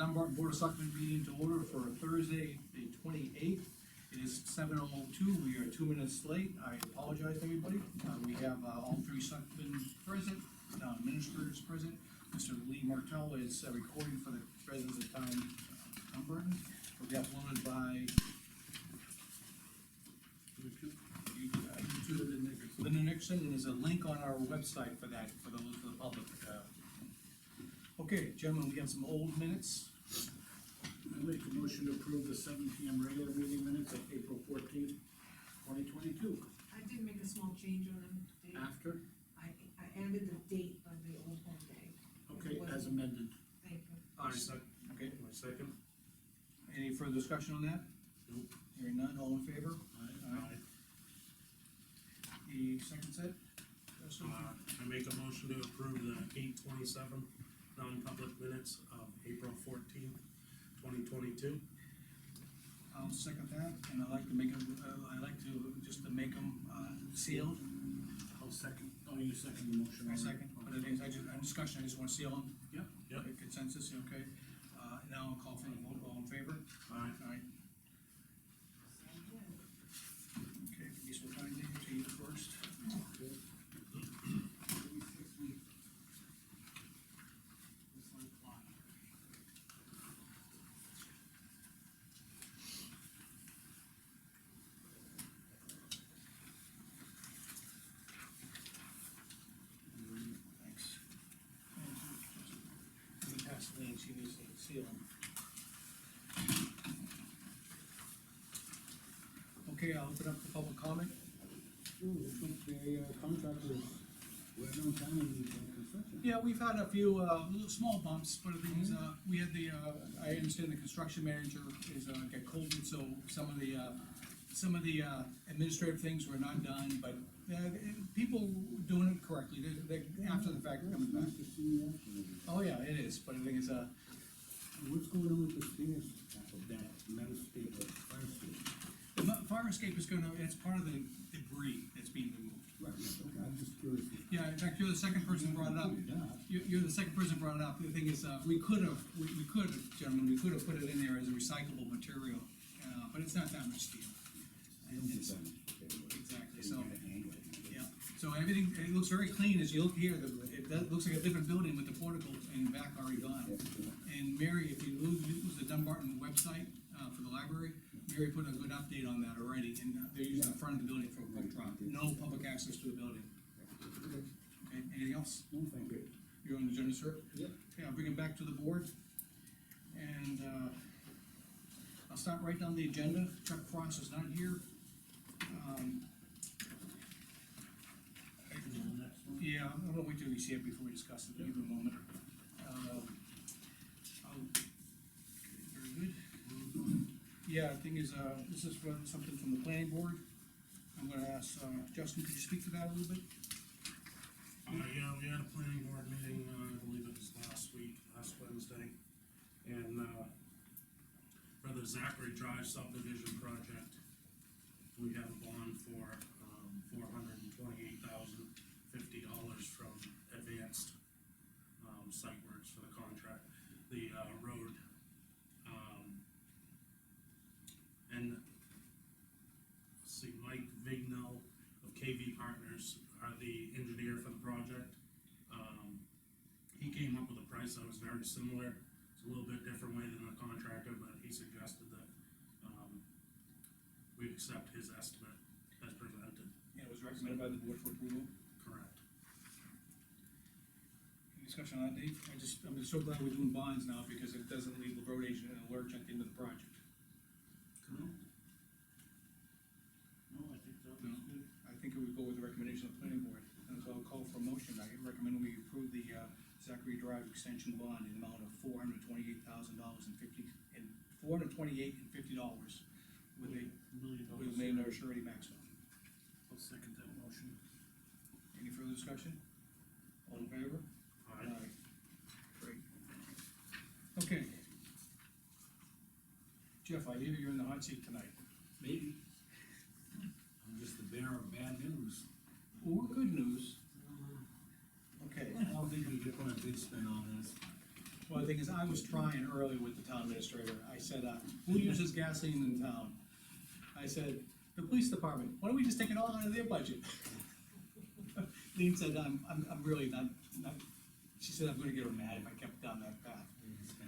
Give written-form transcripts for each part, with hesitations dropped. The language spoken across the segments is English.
Dunbarton Board of Selectmen meeting to order for Thursday, the 28th. It is 7:02, we are 2 minutes late, I apologize to everybody. We have all three selectmen present, administrators present. Mr. Lee Martell is recording for the residents of town Dunbarton. Will be uploaded by Linda Nixon, and there's a link on our website for that, for the public. Okay, gentlemen, we have some old minutes. I make a motion to approve the 7 PM regular meeting minutes of April 14th, 2022. I did make a small change on them, Dave. After, I added the date of the old home day. okay, as amended. Thank you. Okay, My second? any further discussion on that? Nope. Hearing none, all in favor? Aye. The second set? I make a motion to approve the 8/27 non-public minutes of April 14th, 2022. I'll second that, and I like to make them, just to make them, sealed. I'll second, oh, you second the motion. I second, but the things, discussion, I just wanna seal them. Yep. Yep. Okay, consensus, okay? Now I'll call for the vote, all in favor? Aye. Aye. Okay, these will kind of to you first. Thanks. Let me pass the name, she needs to seal them. Okay, I'll open up the public comment. Looks like the contractors went on time in construction. Yeah, we've had a few, little small bumps, but the thing is, we had I understand the construction manager is, got COVID, so some of the administrative things were not done, but, people doing it correctly, they after the fact coming back. Nice to see you after. Oh, yeah, it is, but the thing is, What's going on with the stairs, that metal state, the fire state? the fire escape is gonna, it's part of the debris that's being removed. Right, okay, I'm just curious. Yeah, in fact, you're the second person brought it up. You're the second person brought it up. The thing is, we could have, gentlemen, we could have put it in there as a recyclable material, but it's not that much steel. And it's- Exactly, so, yeah, so everything, it looks very clean as you look here, looks like a different building with the portico in the back already gone. And Mary, if you use the Dunbarton website, for the library, Mary put a good update on that already, and they're using the front of the building for a quick drop, no public access to the building. Okay, anything else? No, thank you. You're on the agenda, sir? Yep. Okay, I'll bring it back to the board. And, I'll start right down the agenda. Chuck Frost is not here. Yeah, I'm gonna wait till we see it before we discuss it, give him a moment. Very good. Yeah, the thing is, this is something from the planning board. I'm gonna ask, Justin, could you speak to that a little bit? Yeah, we had a planning board meeting, I believe it was last Wednesday, and, for the Zachary Drive subdivision project, we have a bond for, $428,050 from Advanced, Site Works for the contract, the, road, and, let's see, Mike Vignell of KV Partners are the engineer for the project. He came up with a price that was very similar, it's a little bit different way than the contractor, but he suggested that, we accept his estimate as presented. Yeah, it was recommended by the board for approval. Correct. Any discussion on that, Dave? I'm just so glad we're doing bonds now, because it doesn't leave the road agent in a lurch at the end of the project. No, I think that was good. I think it would go with the recommendation of the planning board, and so I'll call for a motion. I recommend we approve the, Zachary Drive extension bond in the amount of $428,050 with a main or surety maximum. I'll second that motion. Any further discussion? All in favor? Aye. Great. Okay. Jeff, I hear you're in the hot seat tonight. Maybe. I'm just the bearer of bad news. Or good news. Okay. I don't think we could put a big spin on this. Well, the thing is, I was trying earlier with the town administrator, I said, who uses gasoline in town? I said, the police department, why don't we just take it all out of their budget? Lean said, I'm really not, she said, I'm gonna get her mad if I kept down that path.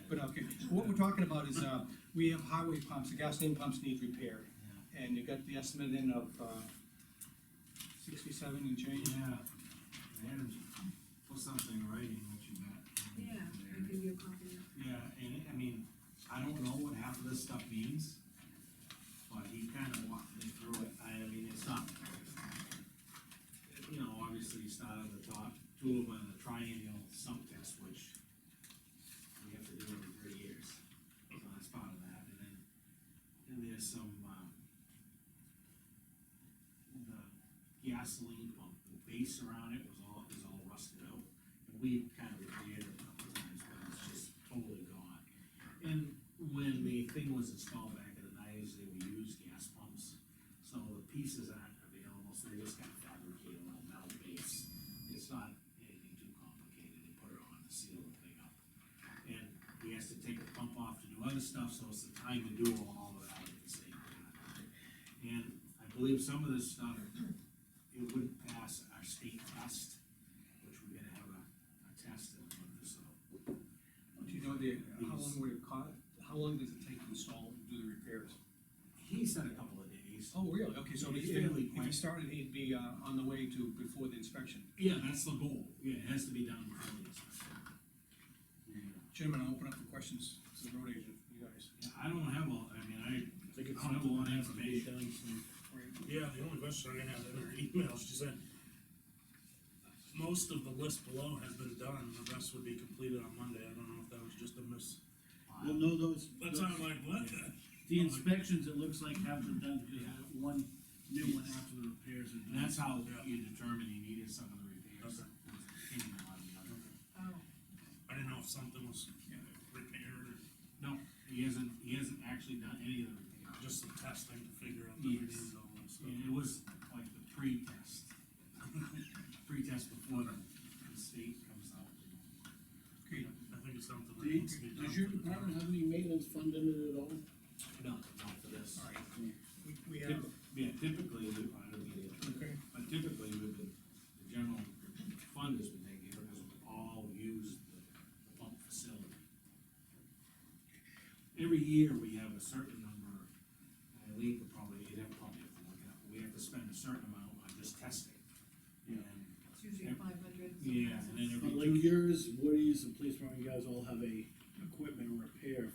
But, okay, what we're talking about is, we have highway pumps, the gasoline pumps need repaired. And you got the estimate in of, 67 and change? Yeah, and put something in writing, what you got. Yeah, I'll give you a copy of it. Yeah, and I mean, I don't know what half of this stuff means, but he kinda walked me through it, I mean, it's not, you know, obviously you start at the top, two of them, the triennial sump test, which we have to do every 3 years, so that's part of that, and then there's some, the gasoline pump, the base around it is all rusted out, and we kind of repaired it a couple of times, but it's just totally gone. And when the thing was installed back in the nineties, they would use gas pumps, so the pieces aren't available, so they just got fabricated on a metal base. It's not anything too complicated, they put it on to seal the thing up. And he has to take the pump off to do other stuff, so it's the time to do all of that at the same time. And I believe some of this stuff, it wouldn't pass our state test, which we're gonna have a test in on this, so. Do you know how long would it cost, how long does it take to install, do the repairs? He said a couple of days. Oh, really? Okay, so It's if fairly he quick. started, he'd be, on the way to, before the inspection. Yeah, that's the goal, yeah, it has to be done before the inspection. Yeah. Gentlemen, I'll open up for questions, this is the road agent, you guys. Yeah, I don't have a, I mean, I think it's don't have a lot of something that has to be information. done soon. Yeah, the only question I had in her email, she said, most of the list below has been done, the rest would be completed on Monday, I don't know if that was just a miss. Well, no, those. That's how I'm like, what? The inspections, it looks like have been done, because one new one after the repairs are And done. that's how Yeah. you determine you needed some of the repairs. Okay. Was in and out of the other. Oh, I didn't know if something was repaired or No, he hasn't actually done any of the repairs. just some testing to figure out the Yes. reviews and all that stuff. Yeah, it was like the pre-test. Pre-test before the state comes out. Okay, I think it's something that Do- needs to be done. Does your for the department town. have any maintenance fund in it at all? No, not for this. all right, we have, Yeah, typically, I don't get it. okay, But typically, with the general fund has been taken care of, because we all use the pump facility. Every year, we have a certain number, and Lee could probably, you'd have probably have to look it up, we have to spend a certain amount on just testing. And, it's usually 500. yeah, and then But every like yours, Woody's, the police department, you guys all have a equipment repair.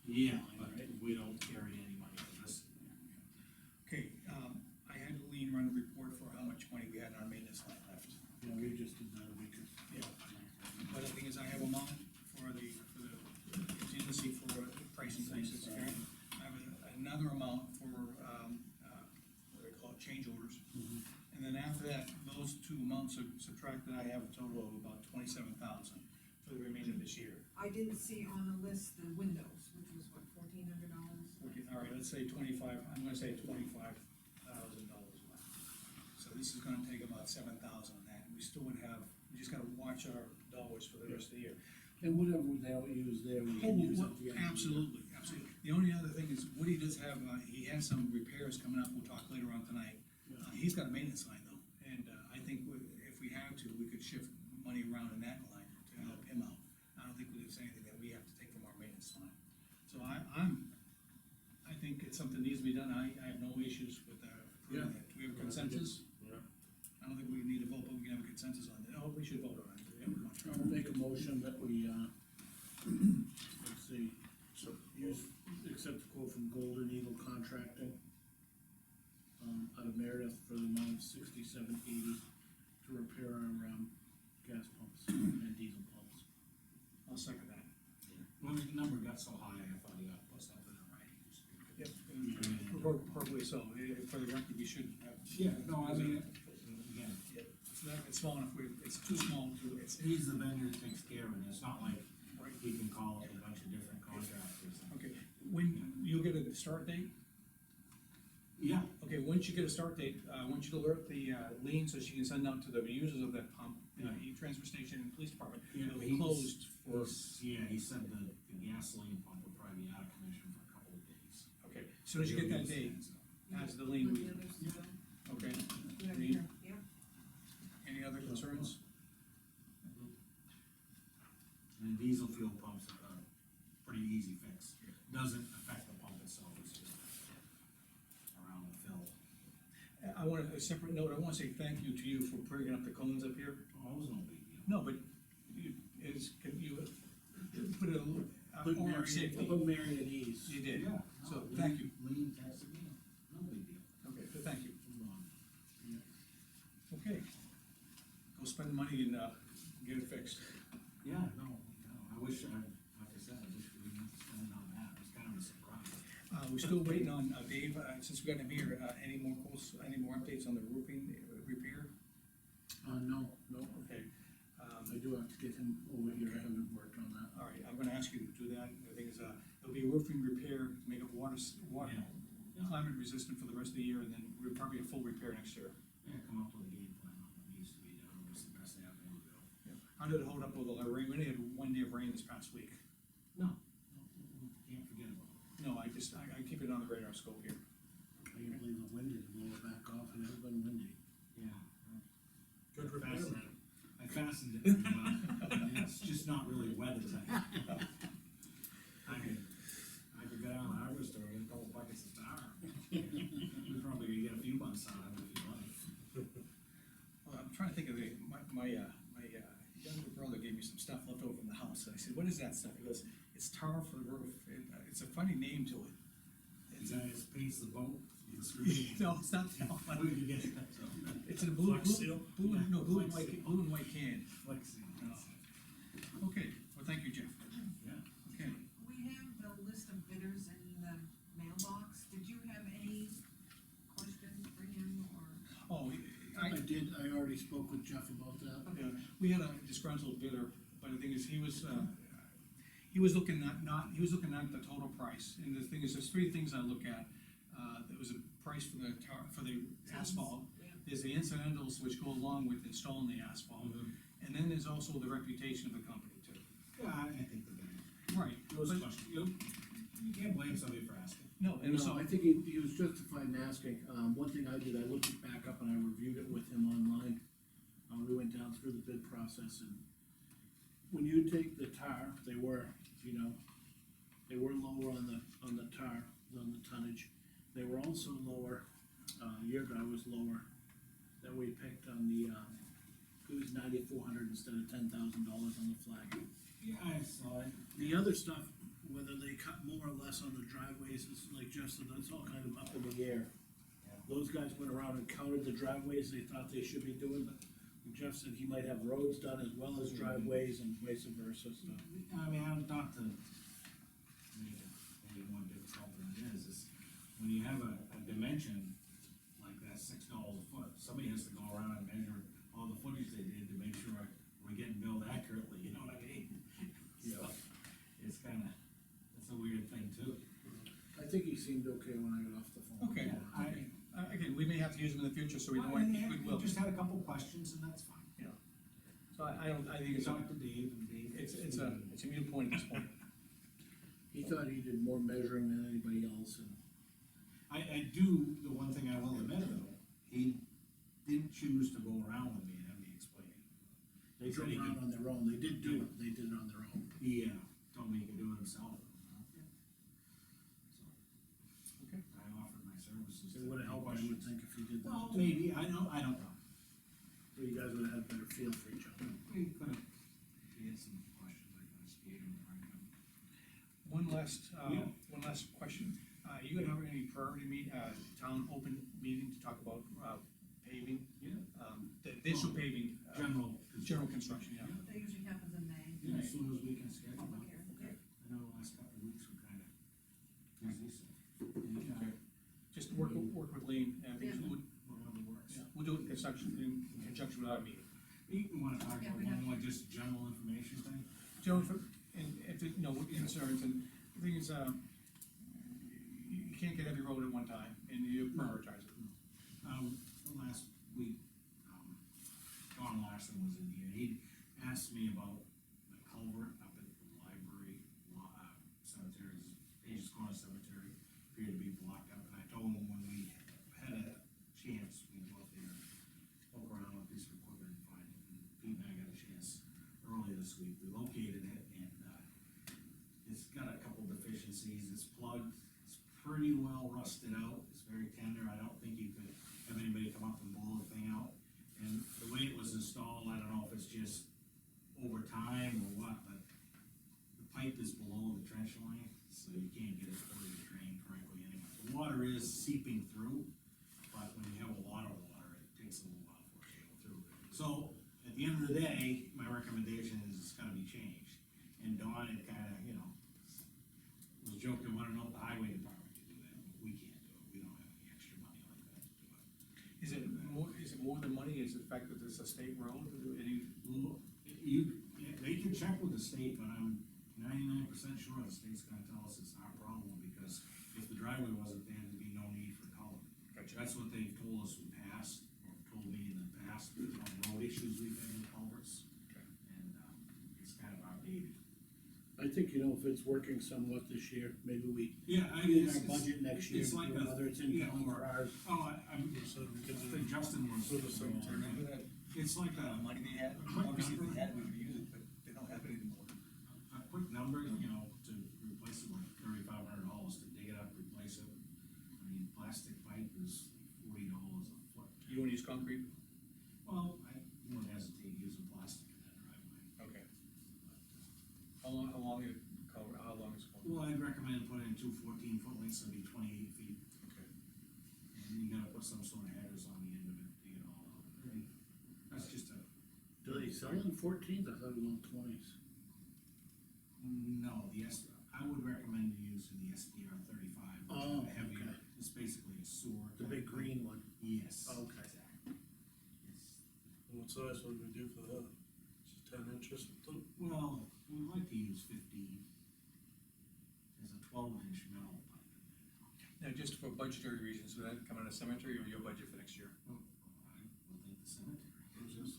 yeah, but we don't carry any money for this. okay, I had Lean run a report for how much money we had in our maintenance line left. Yeah, we just did that a week or. Yeah. But the thing is, I have a amount for the contingency for price increases, okay? I have another amount for, what do they call it, change orders. And then after that, those two amounts are subtracted, I have a total of about 27,000 for the remainder of this year. I didn't see on the list the windows, which was what, $1,400? Okay, all right, let's say 25, I'm gonna say $25,000 left. So this is gonna take about 7,000 on that, we still would have, we just gotta watch our dollars for the rest of the year. And whatever they don't use there, we Oh, can use well, at the end. of the year. absolutely, absolutely. The only other thing is Woody does have, he has some repairs coming up, we'll talk later on tonight. He's got a maintenance line though, and I think if we have to, we could shift money around in that line to help him out. I don't think there's anything that we have to take from our maintenance line. So I think it's something that needs to be done, I have no issues with approving it. Do we have a consensus? Yeah. I don't think we need a vote, but we can have a consensus on it. Oh, we should vote on it. Yeah, we're not I'll make a motion that we, let's see, accept the quote from Golden Eagle Contracting, out of Meredith for the amount of $67.80 to repair our, gas pumps and diesel pumps. I'll second that. When the number got so high, I thought he ought to put something in writing. Yep. Appropriately so, for the record, we should have. Yeah, no, I mean, again, It's small enough, it's too small to, it's, he's the vendor that takes care of it, it's not like right, we can call up a bunch of different contractors. okay. When, you'll get a start date? Yeah, Okay, once you get a start date, I want you to alert the, Lean, so she can send out to the users of that pump, transfer station and police department, Yeah, it'll be he's- closed for, Yeah, he said the gasoline pump will probably be out of commission for a couple of days. okay, as soon as you get that date, as the lien, Let the others know. okay, Whatever, Reed? yeah. Any other concerns? And diesel fuel pumps are a pretty easy fix. Doesn't affect the pump itself, it's just around the fill. I want a separate note, I wanna say thank you to you for bringing up the cones up here. Oh, it was no big deal. No, but can you put a little, Put on our Mary, safety? put Mary at ease. You did, Yeah. so no, thank you, Lean tested me, no big deal. okay, so thank you, Move on. okay. Go spend the money and, get it fixed. Yeah, no, I wish, like I said, I wish we didn't have to spend it on that, it was kind of a surprise. We're still waiting on, Dave, since we got him here, any more updates on the roofing repair? No, Okay. I do have to get him over here, I haven't worked on that. All right, I'm gonna ask you to do that, the thing is, there'll be a roofing repair to make it water Yeah. climate resistant for the rest of the year, and then we'll probably a full repair next year. Yeah, come up with a game plan on what needs to be done, what's the best avenue to go. How did it hold up with the rain? We only had 1 day of rain this past week. No, can't forget about it. No, I keep it on the radar scope here. I can't believe the wind didn't blow it back off, it has been windy. Yeah. Good repair. I fastened it, it's just not really weather tight. I could go down to the hardware store and get a couple buckets of tar. We're probably gonna get a few months out of it if you like. Well, I'm trying to think of my younger brother gave me some stuff left over from the house, and I said, what is that stuff? He goes, it's tar for the roof. It's a funny name to it. Is that his paints the boat? It's really. No, it's not that one. Where did you get that? It's in a blue Flex seal? and white can. Flexi. Okay, well, thank you, Jeff. Yeah. Okay, We have the list of bidders in the mailbox, did you have any questions for him, or? oh, I already spoke with Jeff about that. we had a disgruntled bidder, but the thing is, he was looking at the total price, and the thing is, there's three things I look at. There was a price for the asphalt, Yeah. there's the incidentals which go along with installing the asphalt, and then there's also the reputation of the company too. Yeah, I think the guy. Right. Those but- questions, you can't blame somebody for asking. No, and so, No, I think he was justified in asking. One thing I did, I looked it back up and I reviewed it with him online. We went down through the bid process, and when you take the tar, they were lower on the tar, on the tonnage. They were also lower, your guy was lower, that we picked on the, it was $9,400 instead of $10,000 on the flag. Yeah, I saw it. The other stuff, whether they cut more or less on the driveways, is like Jeff said, that's all kind of up in the air. Those guys went around and counted the driveways they thought they should be doing, but Jeff said he might have roads done as well as driveways and vice versa, so. I mean, I'm not to make it any more difficult than it is when you have a dimension like that, $6 a foot, somebody has to go around and measure all the footage they did to make sure we're getting billed accurately, you know what I mean? So, it's kinda, it's a weird thing too. I think he seemed okay when I got off the phone. okay, Yeah, okay. Again, we may have to use them in the future, so we don't want goodwill. Just had a couple questions and that's fine. So I think it's Talk to Dave and Dave. it's a mute point at this point. He thought he did more measuring than anybody else, and I do, the one thing I will admit though, he didn't choose to go around with me and have me explain it. they He said drove he around could- on their own, they did it on their own. He, told me he could do it himself. Okay. So, I offered my services. It would've helped, I would think, if he did that. Well, maybe, I don't know. So you guys would've had a better feel for each other. We could've, he had some questions, I could have skated him right now. One last Yeah. question. You gonna have any priority town open meeting to talk about, paving? Yeah. The initial paving. General. Construction, yeah. That usually happens in May. Yeah, as soon as we can schedule Public it. hearing, I know the last couple of weeks were kinda busy, so. Okay. Just work with Lean, and things Yeah. would, Whatever works. we'll do it in conjunction with our meeting. You wanna talk Yeah, about we one have- more just general information thing? Joe, and if, what concerns, and the thing is, you can't get every road at one time, and you prioritize it. The last week, Don Larson was in here, he asked me about the culvert up at the library, cemeteries, Page's Corner Cemetery, appeared to be blocked up, and I told him when we had a chance, we'd go up there, poke around with a piece of equipment and find it, and Pete and I got a chance earlier this week, we located it, and, it's got a couple deficiencies, it's plugged, it's pretty well rusted out, it's very tender, I don't think you could have anybody come up and blow the thing out. And the way it was installed, I don't know if it's just over time or what, but the pipe is below the trench line, so you can't get it fully drained correctly anyway. The water is seeping through, but when you have a lot of water, it takes a little while for it to go through. So, at the end of the day, my recommendation is it's gotta be changed. And Dawn had kinda, you know, was joking, wanna know if the highway department can do that, but we can't do it, we don't have any extra money like that to do it. Is it more than money, is it the fact that it's a state road, any? They can check with the state, but I'm 99% sure the state's gonna tell us it's our problem, because if the driveway wasn't there, there'd be no need for color. Gotcha. That's what they've told us in the past, or told me in the past, on road issues we've had with culverts. Okay. And, it's kind of our baby. I think, you know, if it's working somewhat this year, maybe we Yeah, get our budget next year, it's like a- whether it's in yeah, town or or- ours. Oh, I think Justin was. So the cemetery. Remember that It's like a, money they had, Quick obviously number. they had, we could use it, but they don't have it anymore. a quick number, you know, to replace it, like $3,500 to dig it up, replace it. I mean, plastic pipe is $40 a foot. You wanna use concrete? Well, I wouldn't hesitate using plastic in that driveway. Okay. How long is it? Well, I'd recommend putting in two 14-foot lengths, that'd be 28 feet, Okay. and you gotta put some sort of headers on the end of it to get it all out. I mean, that's just a, Do they sell in 14s? I thought it was on 20s. no, I would recommend using the SPR 35, which Oh, is a heavier, okay. it's basically a sewer. The big green one. Yes. Okay. Exactly. It's, What size would we do for that? Just 10 inches? well, we'd like to use 15. There's a 12-inch metal pipe in there. Now, just for budgetary reasons, would that come out of cemetery or your budget for next year? Well, I will think the cemetery. I was just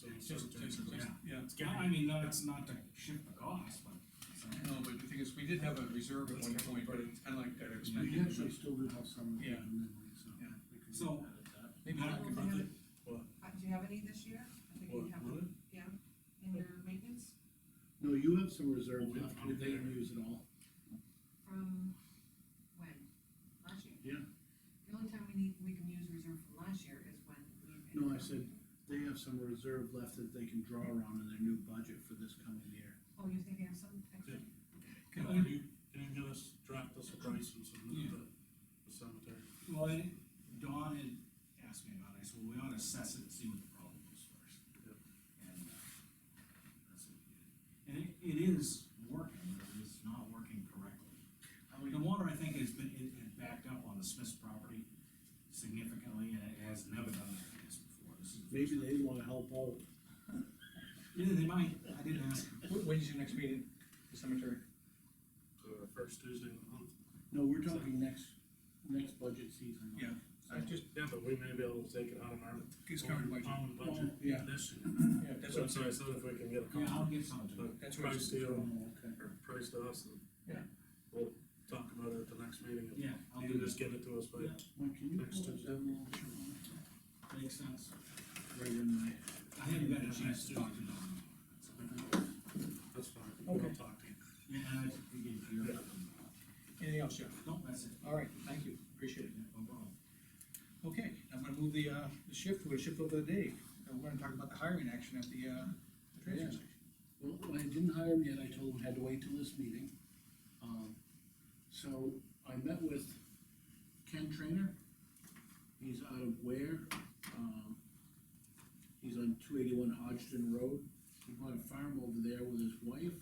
saying Just, cemetery. yeah. Yeah, I mean, that's not to shift the cost, but. No, but the thing is, we did have a reserve at one point, but it's kinda like that We expected. actually still do have some. Yeah. So. Yeah. we could So- add that. Maybe I not, don't but have- What? Do you have any this year? I think you What, have, money? yeah, in your maintenance, No, you have some reserve Well, left, we didn't use it all. from when? Last year? Yeah. The only time we can use reserve from last year is when we. No, I said, they have some reserve left that they can draw on in their new budget for this coming year. Oh, you think you have some extra? Can you get us, draft us a price and submit it to the cemetery? Well, Dawn had asked me about it, I said, well, we ought to assess it and see what the problem is first. Yep. And, that's what we did. And it is working, but it is not working correctly. The water, I think, has been, it backed up on the Smith's property significantly, and it has never done that like this before. This is the Maybe first they wanna help out. time. Yeah, they might, I didn't ask. When's your next meeting, the cemetery? First Tuesday of the month. No, we're talking next budget season. Yeah, I just, Yeah, but we may be able to take it out of our. It's covered budget. Own budget Oh, yeah. this year. yeah, that's what I'm So I saying. said if we can get a Yeah, I'll copy, get some to the it. That's what price it's- deal, Oh, okay. or price to us, and Yeah. we'll talk about it at the next meeting. Yeah, I'll You do can just that. get it to us by, Yeah. Mike, can you Next pull up Tuesday. that little chart? Makes sense. Right in my. I haven't got a chance to talk to Dawn. that's fine, Okay. we'll talk to you. Yeah, I figured you're. Anything else, Jeff? No, that's it. All right, thank you, appreciate it. No problem. Okay, I'm gonna move the shift, we're gonna shift over to Dave, and we're gonna talk about the hiring action at the transfer Yeah. station. Well, I didn't hire him yet, I told him I had to wait till this meeting. So I met with Ken Trainer, he's out of Ware, he's on 281 Hodgson Road. He bought a farm over there with his wife,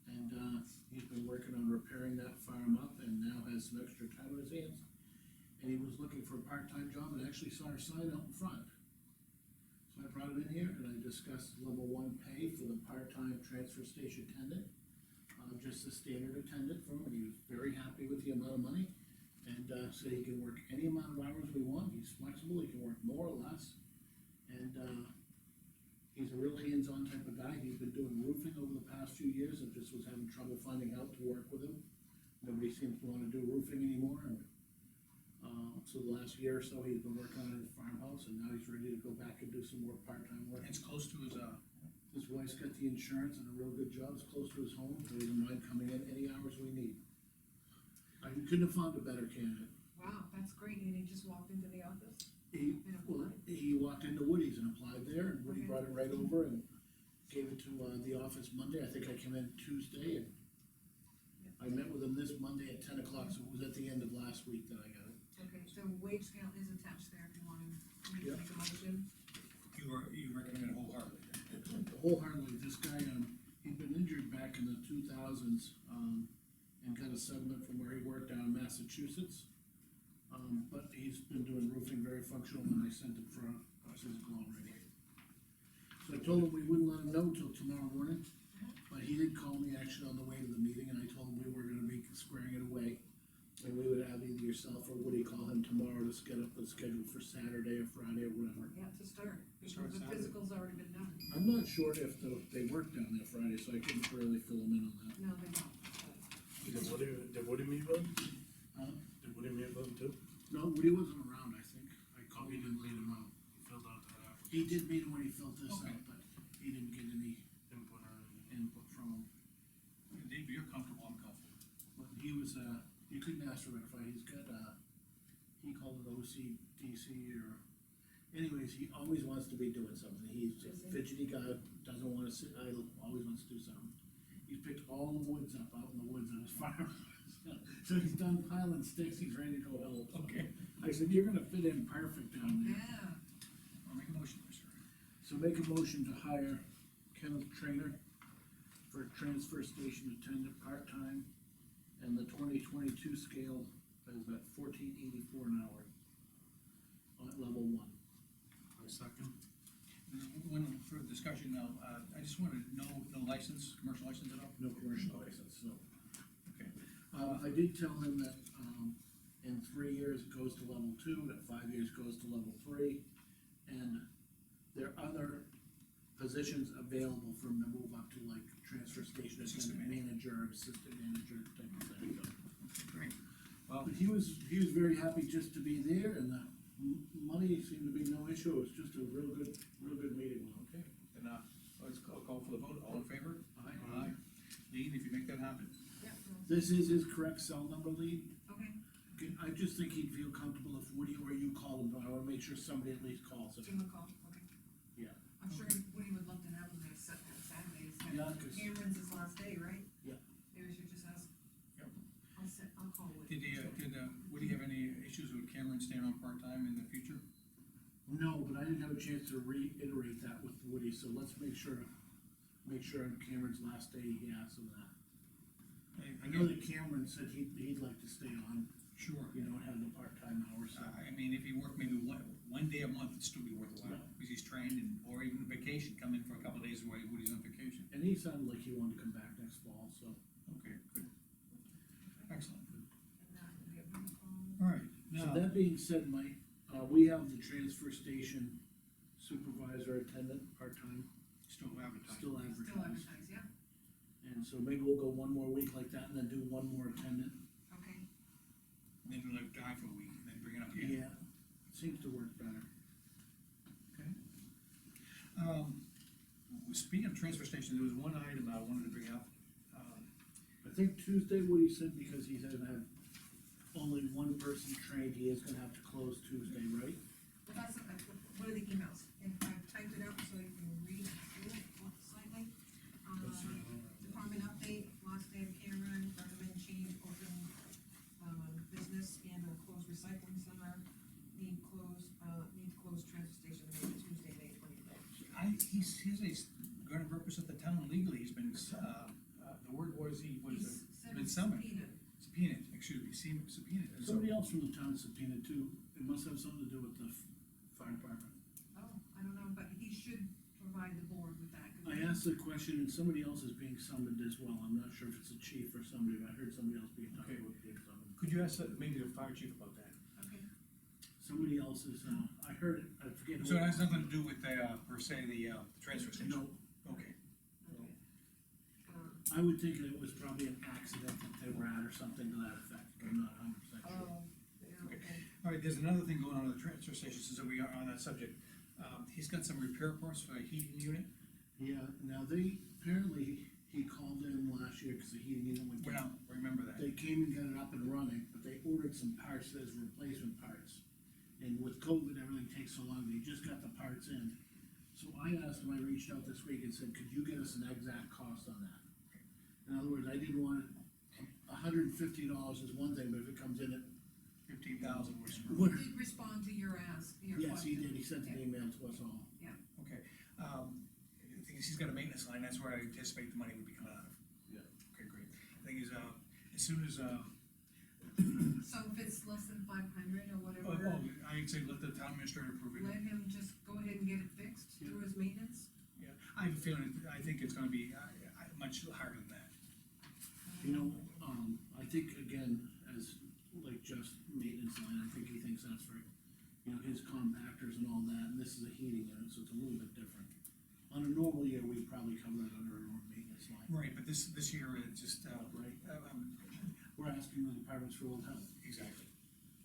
and, he's been working on repairing that farm up, and now has some extra time on his hands. And he was looking for a part-time job, and actually saw our sign out in front. So I brought it in here, and I discussed level 1 pay for the part-time transfer station attendant. Just a standard attendant for him, and he was very happy with the amount of money. And, said he can work any amount of hours we want, he's flexible, he can work more or less. And, He's a real hands-on type of guy, he's been doing roofing over the past few years, and just was having trouble finding help to work with him. Nobody seems to wanna do roofing anymore, and, so the last year or so, he's been working on his farmhouse, and now he's ready to go back and do some more part-time work. It's close to his, His wife's got the insurance and a real good job, it's close to his home, so he doesn't mind coming in any hours we need. I couldn't have found a better candidate. Wow, that's great, and he just walked into the office? He walked into Woody's and applied there, and Woody Okay. brought it right over and gave it to, the office Monday. I think I came in Tuesday, and I met with him this Monday at 10 o'clock, so it was at the end of last week that I got it. Okay, so wage scale is attached there if you want to Yeah. make a motion. you recommend it wholeheartedly. Wholeheartedly, this guy, he'd been injured back in the 2000s, and got a settlement from where he worked down in Massachusetts. But he's been doing roofing very functional, and I sent him for a physical already. So I told him we wouldn't let him know till tomorrow morning, but he did call me actually on the way to the meeting, and I told him we were gonna be squaring it away. And we would have either yourself or Woody call him tomorrow to get up the schedule for Saturday or Friday or whatever. Yeah, to start, because Start the Saturday. physical's already been done. I'm not sure if they work down there Friday, so I couldn't really fill him in on that. No, they don't. Did Woody meet with him? Huh? Did Woody meet with him too? No, Woody wasn't around, I think. I Oh, called he him didn't meet and let him him know. out, he filled out that application. He did meet him when he filled this Okay. out, but he didn't get any Input or anything. input from him. Dave, you're comfortable, I'm comfortable. But he was, you couldn't ask for it, he's got, he called it OCDC or, anyways, he always wants to be doing something. He's a fidgety guy, doesn't wanna sit idle, always wants to do something. He's picked all the woods up out in the woods on his farm. So he's done piling sticks, he's ready to go help. Okay. I said, you're gonna fit in perfect down there. Yeah, I'll make a motion, sir. So make a motion to hire Kenneth Trainer for transfer station attendant part-time, and the 2022 scale is at $14.84 an hour at level 1. I second. One further discussion now, I just wanted to know the license, commercial license at all? No commercial license, no. Okay. I did tell him that, in 3 years it goes to level 2, that 5 years goes to level 3, and there are other positions available for him to move up to, like transfer station Assistant assistant manager, assistant manager type of thing. Great. Well, But he was very happy just to be there, and the money seemed to be no issue, it was just a real good meeting with him. okay, then, let's call for the vote, all in favor? Aye. Aye. Lean, if you make that happen. yeah, This is his correct cell number, Lee. okay, I just think he'd feel comfortable if Woody or you called him, but I wanna make sure somebody at least calls him. give him a call, okay. Yeah. I'm sure Woody would love to have him next Saturday, it's Yeah, 'cause- Cameron's his last day, right? Yeah. Maybe we should just ask. Yep. I'll call Woody. Did Woody have any issues with Cameron staying on part-time in the future? No, but I didn't have a chance to reiterate that with Woody, so let's make sure on Cameron's last day he asks him that. I know that Cameron said he'd like to stay on, Sure. you know, and have the part-time hours, so. I mean, if he worked maybe one day a month, it'd still be worthwhile, Yeah. because he's trained, or even vacation, come in for a couple of days while Woody's on vacation. And he sounded like he wanted to come back next fall, so. Okay, good. Excellent. And that, we have him call. All right, So now, that being said, Mike, we have the transfer station supervisor attendant, part-time, still advertising. still Still advertised. advertise, yeah, And so maybe we'll go one more week like that and then do one more attendant. okay. Then we'll let it die for a week, and then bring it up again. Yeah, seems to work better. Okay. Speaking of transfer station, there was one item I wanted to bring up. I think Tuesday, what he said, because he's gonna have only one person trained, he is gonna have to close Tuesday, right? Well, that's, what are the emails? And I typed it out so you can read through it slightly. Department update, last day of Cameron, recommend change, open, business and or close recycling center. Need to close transfer station May, Tuesday, May 23rd. He's gonna represent the town legally, he's been, the word was, he was, been summoned, subpoenaed, excuse me, subpoenaed. And so- Somebody else from the town subpoenaed too, it must have something to do with the fire department. Oh, I don't know, but he should provide the board with that. 'Cause I asked the question, and somebody else is being summoned as well, I'm not sure if it's a chief or somebody, but I heard somebody else being talked Okay. about being summoned. Could you ask maybe the fire chief about that? Okay, Somebody else is, I heard it, I forget. So it has nothing to do with the, per se, the transfer station? No, Okay. Okay. I would think it was probably an accident that they were at or something to that effect, I'm not 100% sure. Oh, yeah, okay. All right, there's another thing going on at the transfer station, since we are on that subject. He's got some repair parts for a heating unit. Yeah, now apparently, he called in last year, cause the heating unit went We down. don't remember that. They came and got it up and running, but they ordered some parts as replacement parts. And with COVID, everything takes so long, they just got the parts in. So I asked him, I reached out this week and said, could you get us an exact cost on that? In other words, I didn't want $150 is one thing, but if it comes in at, 15,000 was He screwed. did respond to your ask, your yes, he question. did, he sent an email to us all. Okay. The thing is, he's got a maintenance line, that's where I anticipate the money would be coming out of. Yeah. Okay, great. The thing is, as soon as, So if it's less than 500 or oh, whatever, I'd say let the town administrator approve it. let him just go ahead and get it fixed through his maintenance. Yeah, I have a feeling, I think it's gonna be, much higher than that. You know, I think again, as like just maintenance line, I think he thinks that's for, you know, his compactors and all that, and this is a heating unit, so it's a little bit different. On a normal year, we'd probably cover that under a normal maintenance line. Right, but this year, it just, Right. We're asking the departments for a little help, exactly.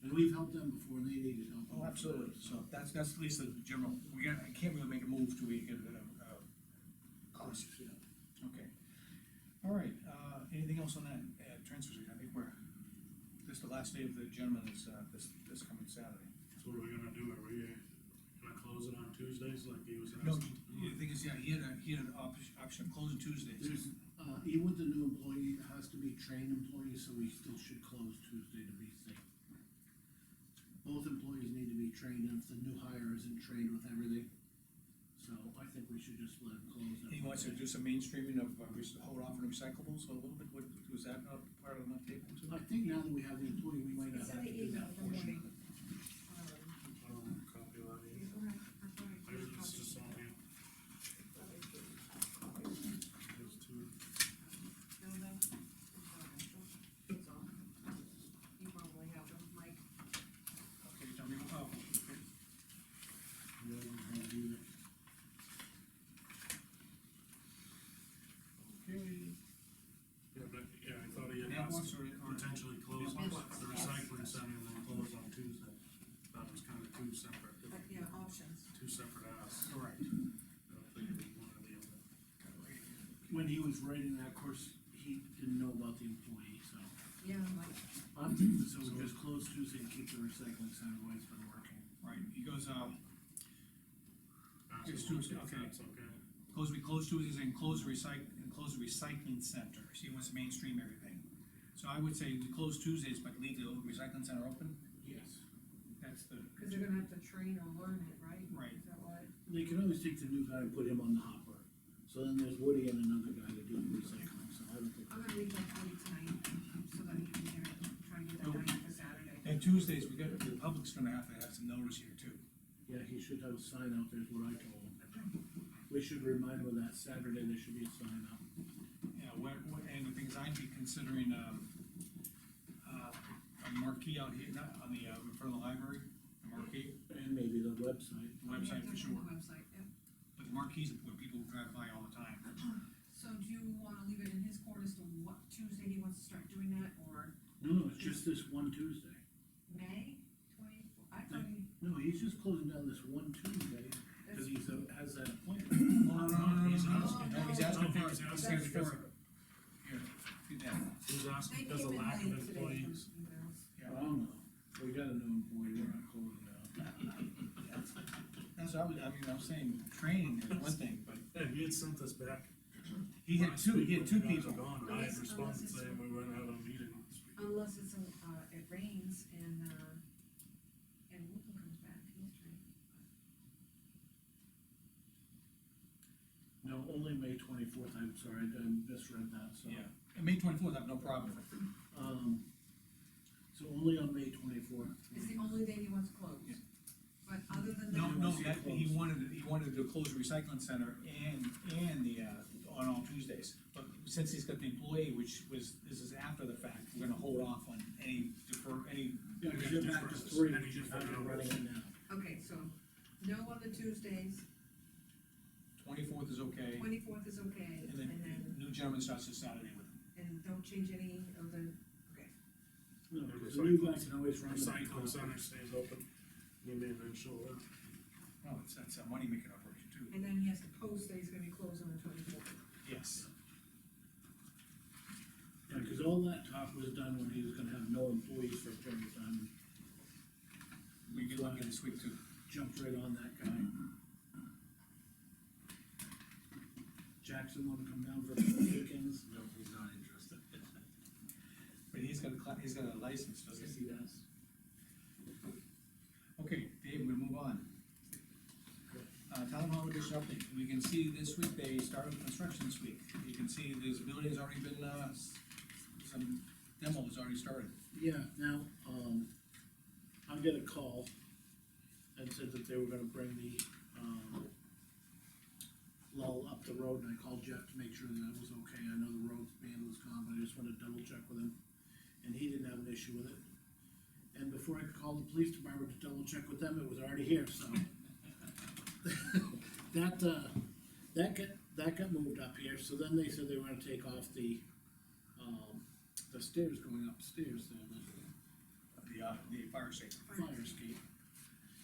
and we've helped them before, and they needed help. Oh, absolutely, so that's at least the general, I can't really make a move till we get cost. Yeah. Okay. All right, anything else on that, transfer station? I think this the last day of the gentleman is, this coming Saturday. So what are we gonna do, are we gonna close it on Tuesdays like he was No, asking? the thing is, yeah, he had an option of closing Tuesdays. There's, even with the new employee, it has to be trained employee, so we still should close Tuesday to be safe. Both employees need to be trained, and if the new hire isn't trained with everything, so I think we should just let him close it. He wants to do some mainstreaming of, hold off on recyclables a little bit, was that not part of the table too? I think now that we have the employee, we might not It's have in to the do email that from portion. Woody. Copy of that, Yeah, yeah. go ahead. I thought I I did just, copy. just on here, there's two. No, no. It's on. You probably have them, Mike. Okay, tell me, oh, okay. Yeah, we don't have to do that. Okay. Yeah, but, yeah, I thought he had Mailbox asked or- potentially close Mailbox. the recycling center and then close on Tuesday. That was kind of two separate Options. asks. Correct. I don't think it was one or the other. When he was writing that course, he didn't know about the employee, so. Yeah, Mike. I'm thinking, so we just close Tuesday and keep the recycling center the way it's been working. Right, he goes, Ask It's him Tuesday, if okay. that's okay. we close Tuesdays and close the recycling center, so he wants to mainstream everything. So I would say we close Tuesdays, but leave the recycling center open, Yes. that's the. Cause they're gonna have to train or learn it, right? Right. Is that what? They can always take the new guy and put him on the hopper. So then there's Woody and another guy to do the recycling, so I don't think. I'm gonna reach out to Woody tonight, so that he can hear it, try and get that done for Saturday. And Tuesdays, the public's gonna have to have some notice here too. Yeah, he should have a sign out there, is what I told him. We should remind him of that Saturday, there should be a sign up. Yeah, and the thing is, I'd be considering, a marquee out here, not on the, in front of the library, a marquee, And maybe the website. website for sure. Website, yeah. But the marquees are where people drive by all the time. So do you wanna leave it in his court as to what Tuesday he wants to start doing that, or No, it's just this one Tuesday. May 24th? I thought he, No, he's just closing down this one Tuesday, cause that's, has that appointment. He's asking, no, he's asking for, he's he's asking asking for. Here, do that. He was asking they because came of in lack of late today from employees. emails. I don't know, we got a new employee, we're not closing down. That's what I was saying, training is one thing, but Yeah, he had sent us back. he had two when you guys people. were gone, I had Unless responded it's- saying we weren't having a meeting this week. Unless it's, it rains and Wooten comes back, he's training. No, only May 24th, I'm sorry, I misread that, so. Yeah, and May 24th, I have no problem with it. So only on May 24th. It's the only day he wants closed. Yeah. But other than No, that. no, he wanted to close the recycling center and the, on all Tuesdays. But since he's got the employee, this is after the fact, we're gonna hold off on any Yeah, cause you're back to 3, which is how you're running it now. Okay, so, no other Tuesdays, 24th is okay, 24th is okay, and then new gentleman starts this Saturday with him. and don't change any of the, okay. No, because the new guy can always run the Recycling center stays open, you may eventually, Oh, that's a money-making operation too. And then he has to post that he's gonna be closed on the 24th. Yes. Yeah, cause all that talk was done when he was gonna have no employees for a period of time, We get lucky this week too. jumped right on that guy. Jackson wanna come down for a couple weekends? No, he's not interested. But he's got a license, doesn't Yes, he? he does. Okay, Dave, we'll move on. Town hall addition update, we can see this week they started construction this week. You can see this building has already been, some demo has already started. Yeah, now, I get a call and said that they were gonna bring the, lull up the road, and I called Jeff to make sure that it was okay. I know the road band was gone, but I just wanted to double check with him, and he didn't have an issue with it. And before I could call the police department to double check with them, it was already here, so. That got moved up here, so then they said they were gonna take off the stairs going upstairs there, The fire station. the fire escape.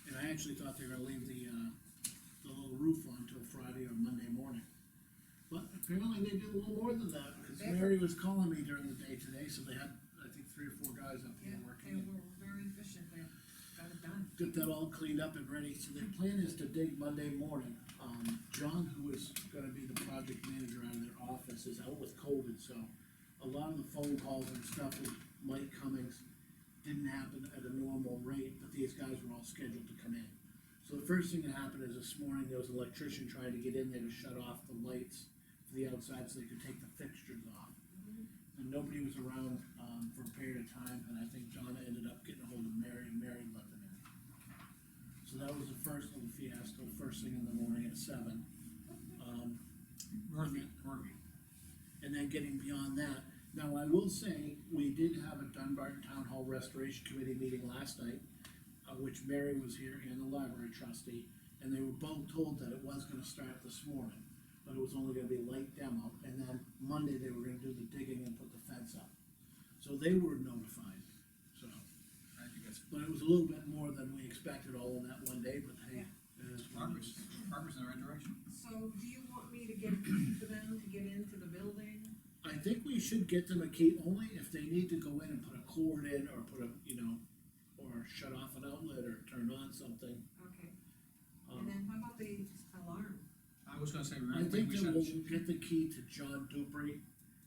And I actually thought they were gonna leave the little roof on till Friday or Monday morning. But apparently they did a little more than that, because Mary was calling me during the day today, so they had, I think, 3 or 4 guys up Yeah, here they working. were very efficient, they got it done. Get that all cleaned up and ready, so their plan is to dig Monday morning. John, who is gonna be the project manager out of their office, is out with COVID, so a lot of the phone calls and stuff with Mike Cummings didn't happen at a normal rate, but these guys were all scheduled to come in. So the first thing that happened is this morning, there was an electrician trying to get in there to shut off the lights for the outside so they could take the fixtures off. And nobody was around, for a period of time, and I think Donna ended up getting a hold of Mary, and Mary let them in. So that was the first little fiasco, first thing in the morning at 7. Murphy. And then getting beyond that, now I will say, we did have a Dunbarton Town Hall Restoration Committee meeting last night, which Mary was here and the library trustee, and they were both told that it was gonna start this morning, but it was only gonna be a light demo, and then Monday they were gonna do the digging and put the fence up. So they were notified, so, I think that's but it was a little bit more than we expected all in that one day, but hey, it is what it is. progress in the right direction. So, do you want me to get a key for them to get into the building? I think we should get them a key only if they need to go in and put a cord in, or put a, or shut off an outlet, or turn on something. Okay, Um, and then how about the alarm? I was gonna say, I think we that we'll should, get the key to John Dupree,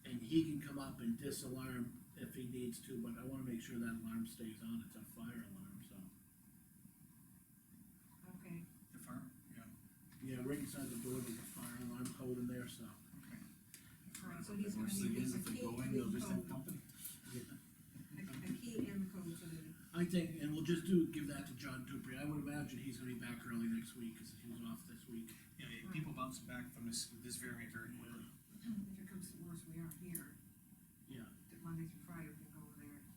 and he can come up and disalarm if he needs to, but I wanna make sure that alarm stays on. It's a fire alarm, so. Okay, the fire, yeah, Yeah, right inside the door, there's a fire alarm code in there, so. okay. alright, so he's gonna Worst thing need is, a if they key go in, and they'll the just have code, company. a key and the code for the, I think, and we'll just give that to John Dupree. I would imagine he's gonna be back early next week, cause he was off this week. Yeah, people bounce back from this variant very quickly. if it comes to worse, we are here, Yeah, that Monday through Friday, we can go over there and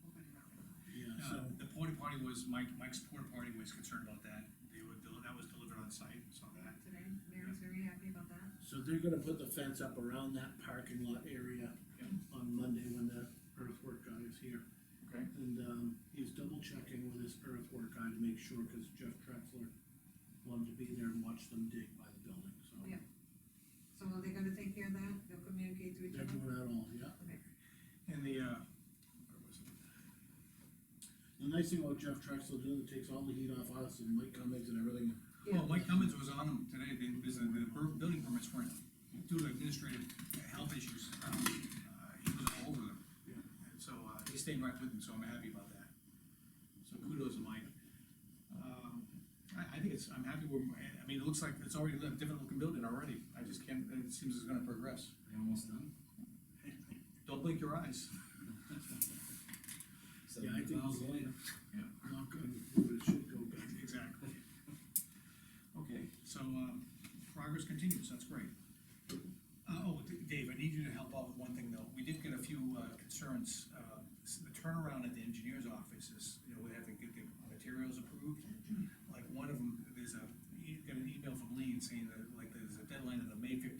open it up. yeah, so. The porta potty was, Mike's porta potty was concerned about that. That was delivered on site, saw that. Today, Mary's very happy about that. So they're gonna put the fence up around that parking lot area on Monday when the earthwork guy is here. Okay. And, he's double checking with his earthwork guy to make sure, cause Jeff Trexler wanted to be there and watch them dig by the building, so. Yeah. So are they gonna take care of that? They'll communicate to each They're other? doing that all, yeah. Okay. And where was it? The nice thing about Jeff Trexler doing, it takes all the heat off us and Mike Cummings and everything. Well, Mike Cummins was on them today, the building permits weren't, due to administrative health issues, he was all over them. Yeah. And so, he stayed right with them, so I'm happy about that. So kudos to Mike. I think I'm happy with, I mean, it looks like it's already a different looking building already. I just can't, it seems it's gonna progress. They almost done? Don't blink your eyes. Yeah, I think- 7,000 later. Not good, but it should go good. Exactly. Okay, so, progress continues, that's great. Dave, I need you to help out with one thing though. We did get a few, concerns, the turnaround at the engineer's office is, we have to get the materials approved.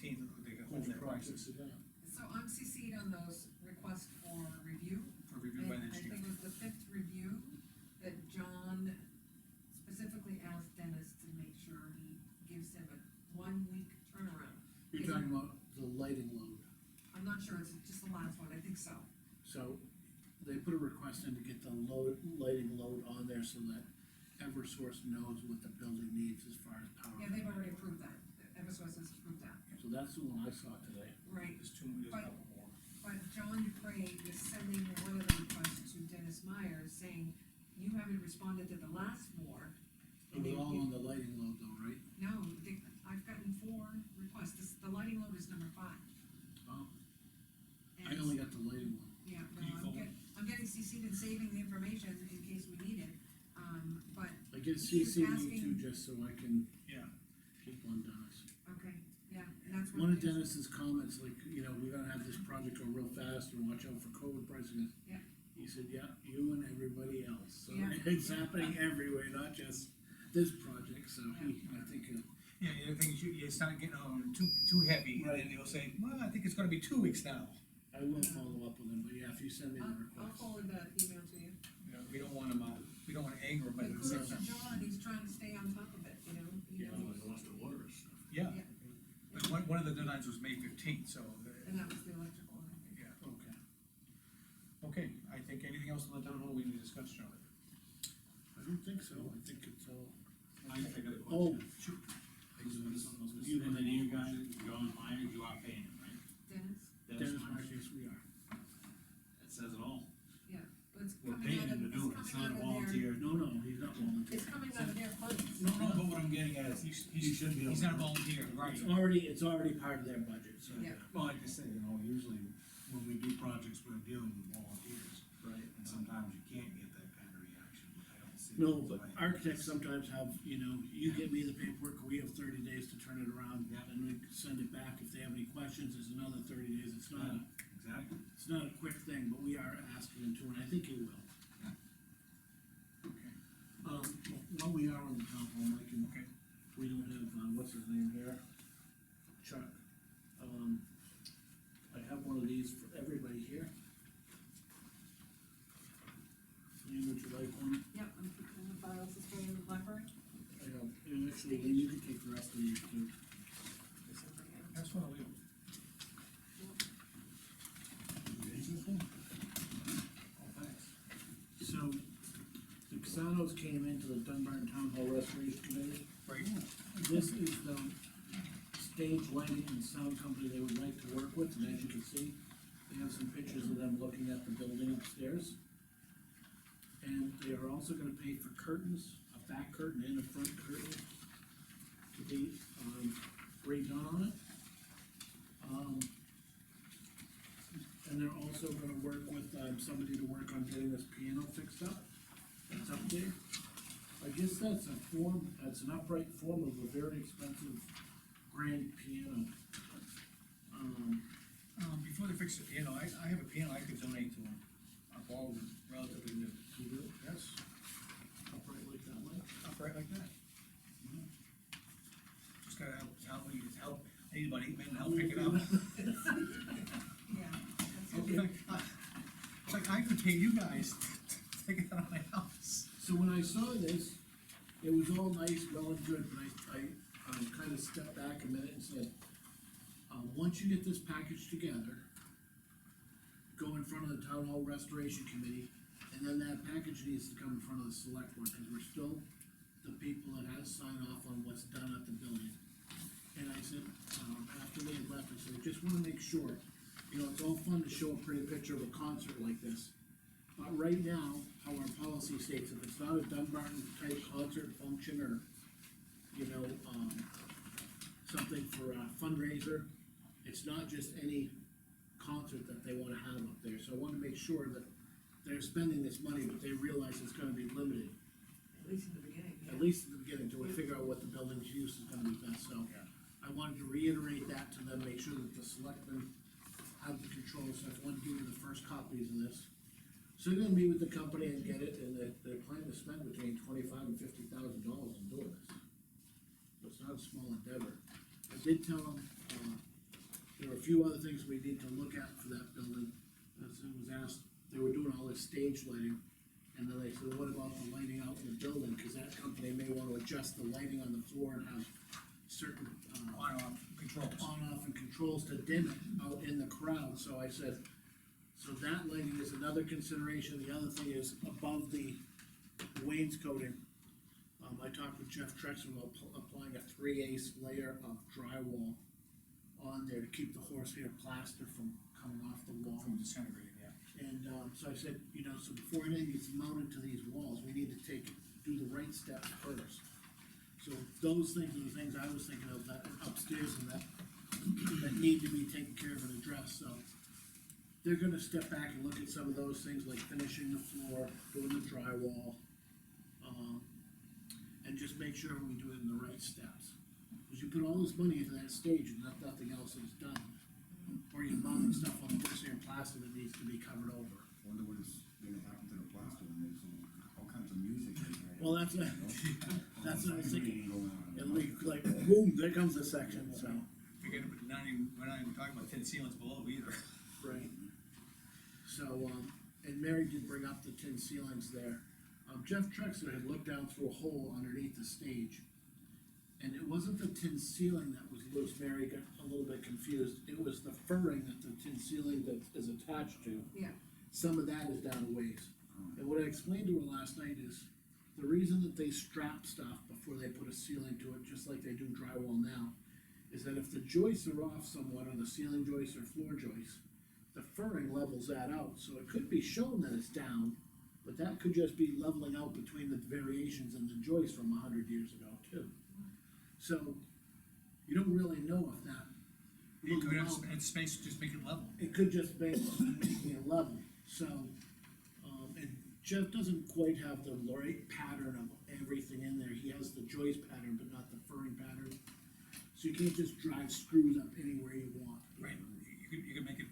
fifteenth, they can hold Which their prices projects is that? So I'm CC'd on those requests for review. for review by And the I chief. think it was the fifth review that John specifically asked Dennis to make sure he gives him a 1 week turnaround. You're talking about the lighting load. I'm not sure, it's just the last one, I think so. So, they put a request in to get the lighting load on there so that Eversource knows what the building needs as far as power. Yeah, they've already approved that, Eversource has approved that, So that's the one I saw today. right? There's a But- couple more. But John Dupre is sending one of the requests to Dennis Myers saying, you haven't responded to the last four. It was all on the lighting load though, right? No, I've gotten 4 requests, the lighting load is number 5. Oh, And I only got the lighting one. Yeah, Can you no, forward? I'm getting CC'd and saving the information in case we need it, but, I get He is CC me asking- too, just so I can Yeah, keep on Dennis. okay, yeah, and that's what. One of it is. Dennis's comments, like, you know, we're gonna have this project go real fast and watch out for COVID pricing. Yeah. He said, yeah, you and everybody else, so Yeah. it's happening everywhere, not just this project, so he, I think, yeah, the thing is, you start getting on too heavy, and Right. then you'll say, well, I think it's gonna be 2 weeks now. I will follow up with him, but yeah, if you send me the I'll request. forward that email to you. You know, we don't want them, we don't wanna anger them, but But at the same kudos to time. John, he's trying to stay on top of it, you know, he Yeah. knows, wants to order stuff. Yeah, Yeah. but one of the deadlines was May 15th, so, and that was the electrical one, I think. yeah. Okay. Okay, I think anything else on the town hall we need to discuss, Charlie? I don't think so, I think it's all. I got a Oh, question. shoot. You and then you guys, John Myers, you are paying him, right? Dennis, Dennis Marcus, we are. That says it all. yeah, but it's We're coming paying out of, him to it's do it, it's coming not out a of their, volunteer. No, he's not volunteer. it's coming out of their funds. No, but what I'm getting at is, He should be able he's to. not a volunteer, right? It's already part of their budget, so. Yeah. Well, like I said, you know, usually when we do projects, we're dealing with volunteers, Right. and sometimes you can't get that kind of reaction, I don't see. No, that. but architects sometimes have, you know, you get me the paperwork, we have 30 days to turn it around, Yeah. and we send it back, if they have any questions, there's another 30 days, it's not, Exactly. it's not a quick thing, but we are asking him to, and I think he will. Okay. While we are on the town hall, Mike, and Okay. we don't have, what's his name here? Chuck. I have one of these for everybody here. Lee, would you like one? Yep, I'm keeping the files this way in the library. I know, and actually, Lee, you can take the rest of these too. That's what I'll do. Oh, thanks. So, the Casanos came into the Dunbarton Town Hall Restoration Committee. Right, This is the stage lighting and sound company they would like to work with, and as you can see, they have some pictures of them looking at the building upstairs. And they are also gonna pay for curtains, a back curtain and a front curtain to be, redone on it. And they're also gonna work with, somebody to work on getting this piano fixed up. That's up there. I guess that's an upright form of a very expensive grand piano. before they fix the piano, I have a piano I could donate to them, a ball relatively new. You do it? Yes, Upright like that, Mike? upright like that. Just gotta help, I need about 8 men to help pick it up. Yeah, that's It's it. like I could pay you guys to take it out of my house. So when I saw this, it was all nice, well and good, but I kind of stepped back a minute and said, once you get this package together, go in front of the Town Hall Restoration Committee, and then that package needs to come in front of the select board, because we're still the people that has to sign off on what's done at the building. And I said, after they had left, I said, I just wanna make sure, you know, it's all fun to show a pretty picture of a concert like this. But right now, how our policy states, if it's not a Dunbarton type concert function or, you know, something for a fundraiser, it's not just any concert that they wanna have up there, so I wanna make sure that they're spending this money, but they realize it's gonna be limited, At least in the beginning, yeah. at least in the beginning, till we figure out what the building's use is gonna be best, so. Yeah. I wanted to reiterate that to them, make sure that the selectmen have the control, so I wanted to give you the first copies of this. So they're gonna meet with the company and get it, and they're planning to spend between $25,000 and $50,000 in doing this. So it's not a small endeavor. I did tell them, There were a few other things we need to look at for that building. As it was asked, they were doing all this stage lighting, and then they said, what about the lighting out in the building? Cause that company may wanna adjust the lighting on the floor and have certain, On-off controls. on-off and controls to dim it out in the crowd, so I said, so that lighting is another consideration. The other thing is above the wainscoting. I talked with Jeff Trexler about applying a 3/8 layer of drywall on there to keep the horsehair plaster from coming off the wall. From disintegrating, yeah. And, so I said, you know, so before anything gets mounted to these walls, we need to do the right steps first. So those things are the things I was thinking of, that upstairs and that need to be taken care of and addressed, so. They're gonna step back and look at some of those things, like finishing the floor, doing the drywall, and just make sure we do it in the right steps. Cause you put all this money into that stage and nothing else is done. Or you're mounting stuff on the horsehair plaster that needs to be covered over. Wonder what is gonna happen to the plaster when there's all kinds of music in there. Well, that's what I was thinking, Going on. it'll be like, boom, there comes the section, so. We're not even talking about tin ceilings below either. Right. So, and Mary did bring up the tin ceilings there. Jeff Trexler had looked down through a hole underneath the stage. And it wasn't the tin ceiling that was loose, Mary got a little bit confused, it was the furring that the tin ceiling that is attached to. Yeah, Some of that is down a ways. And what I explained to her last night is, the reason that they strap stuff before they put a ceiling to it, just like they do drywall now, is that if the joists are off somewhat, or the ceiling joists or floor joists, the furring levels that out, so it could be shown that it's down, but that could just be leveling out between the variations in the joist from 100 years ago too. So, you don't really know if that. You could have, level out- it's space, just make it level. It could just be making it level, so, and Jeff doesn't quite have the right pattern of everything in there, he has the joist pattern, but not the furring pattern. So you can't just drive screws up anywhere you want. Right, you could make it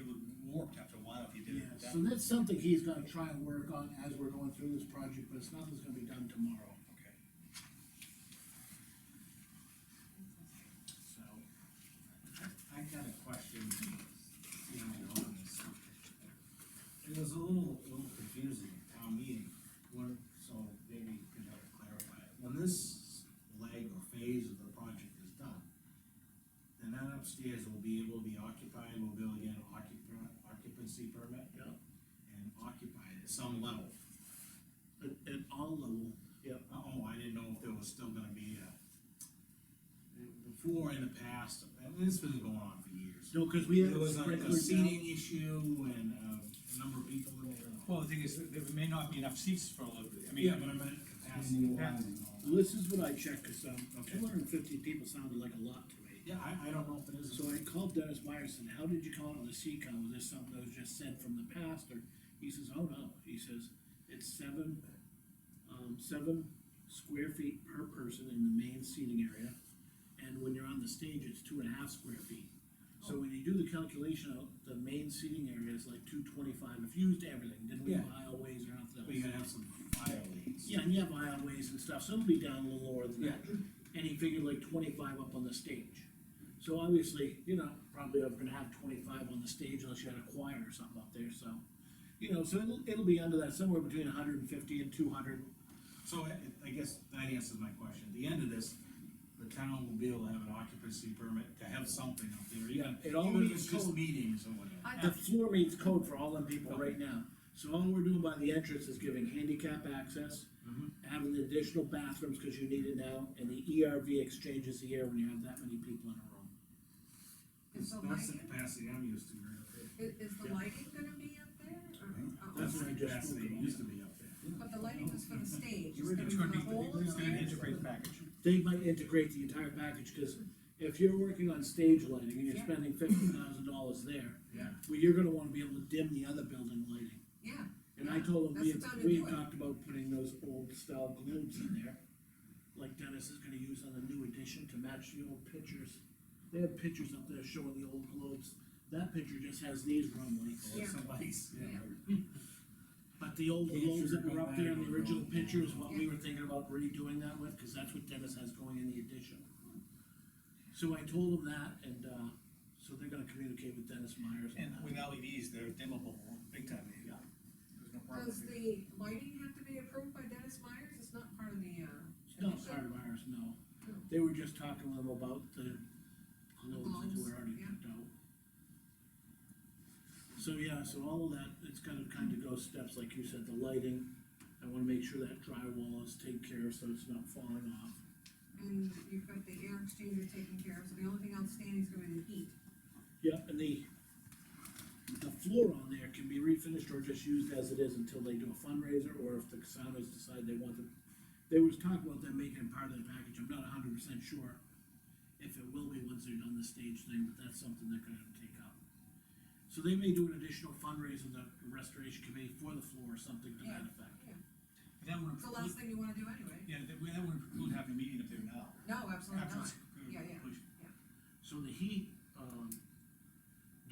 look warped after a while if you did Yeah, it that. so that's something he's gonna try and work on as we're going through this project, but it's nothing's gonna be done tomorrow, Okay. So, I got a question, you know, on this. It was a little confusing at town meeting, so maybe you can help clarify it. When this leg or phase of the project is done, then that upstairs will be able to be occupied, we'll be able to get an occupancy permit. Yeah. And occupied at some level. at all level, yep. Oh, I didn't know if there was still gonna be before in the past, and this has been going on for years. No, cause we have There was like a sprinklers now. seating issue and a number of people in there. Well, the thing is, there may not be enough seats for a little bit, I mean. Yeah, but I meant capacity. Well, this is what I checked, cause, 250 people sounded like a lot to me. Yeah, I don't know if it is. So I called Dennis Myers and how did you come out with a C count? Was this something that was just sent from the past, or, he says, oh no, he says, it's 7 square feet per person in the main seating area. And when you're on the stage, it's 2.5 square feet. So when you do the calculation out, the main seating area is like 225, if you used everything, didn't leave Yeah. aisleways or nothing else. We gotta have some fire lanes. Yeah, and you have aisleways and stuff, so it'll be down a little lower than that. And he figured like 25 up on the stage. So obviously, you're not probably ever gonna have 25 on the stage unless you had a choir or something up there, so. You know, so it'll be under that, somewhere between 150 and 200. So I guess that answers my question. At the end of this, the town will be able to have an occupancy permit to have something up there. Yeah, it all Even if meets it's just code. meetings or whatever. The floor meets code for all them people right now. So all we're doing by the entrance is giving handicap access, Mhm. having the additional bathrooms, cause you need it now, and the ERV exchanges the air when you have that many people in a room. is the That's the lighting, capacity I'm used to, right? is the lighting gonna be up there? Or- That's what I just Capacity spoke about. used to be up there. But the lighting was for the stage, It's is it for gonna the be, whole it's gonna stage? integrate package. They might integrate the entire package, cause if you're working on stage lighting and you're Yeah. spending $50,000 there, Yeah. well, you're gonna wanna be able to dim the other building lighting. Yeah. And I told them, That's the time to we do had it. talked about putting those old style globes in there, like Dennis is gonna use on the new edition to match the old pictures. They have pictures up there showing the old globes, that picture just has these room lights. Yeah. Somebody's, Yeah. But the old Yeah, globes sure, that were up there in the come back. original picture is what we were thinking about redoing that with, cause that's what Dennis has going in the addition. So I told him that, and, So they're gonna communicate with Dennis Myers on And that. with LEDs, they're dimmable, big time. Yeah. There's no problem. Does the lighting have to be approved by Dennis Myers? It's not part of the, It's not part of ours, no. They were just talking with them about the globes that were already Yeah. picked out. So, yeah, so all of that, it's gotta kind of go steps, like you said, the lighting. I wanna make sure that drywall is taken care of, so it's not falling off. And you've got the air exchanger taken care of, so the only thing outstanding is gonna be the heat. Yeah, and the floor on there can be refinished or just used as it is until they do a fundraiser, or if the Casanos decide they want to. There was talk about them making it part of the package, I'm not 100% sure if it will be once they're done the stage thing, but that's something they're gonna take up. So they may do an additional fundraiser, the restoration committee for the floor, or something to that effect. But that wouldn't It's the last preclude, thing you wanna do anyway. yeah, that wouldn't preclude having a meeting up there now. No, absolutely After not. it's Yeah, yeah. completion. So the heat,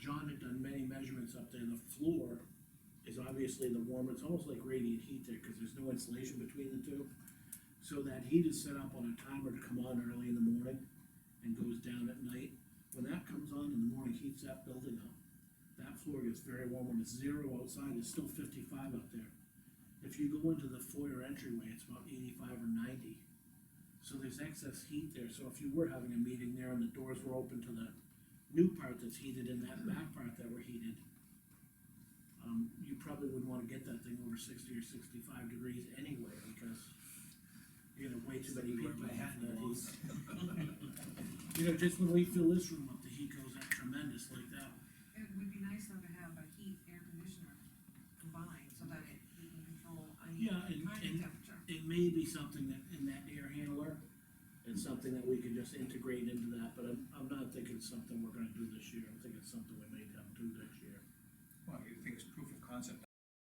John had done many measurements up there, the floor is obviously the warmer, it's almost like radiant heat there, cause there's no insulation between the two. So that heat is set up on a timer to come on early in the morning and goes down at night. When that comes on in the morning, heats that building up. That floor gets very warm, when it's 0 outside, it's still 55 up there. If you go into the foyer entryway, it's about 85 or 90. So there's excess heat there, so if you were having a meeting there and the doors were open to the new part that's heated and that back part that were heated, you probably wouldn't wanna get that thing over 60 or 65 degrees anyway, because you know, way too many people in that heat. You know, just when we fill this room up, the heat goes up tremendous like that. It would be nice though to have a heat air conditioner combined, so that you can control Yeah, any kind and- of temperature. It may be something that, in that air handler, it's something that we could just integrate into that, but I'm not thinking it's something we're gonna do this year, I'm thinking it's something we may have to do next year. Well, you think it's proof of concept,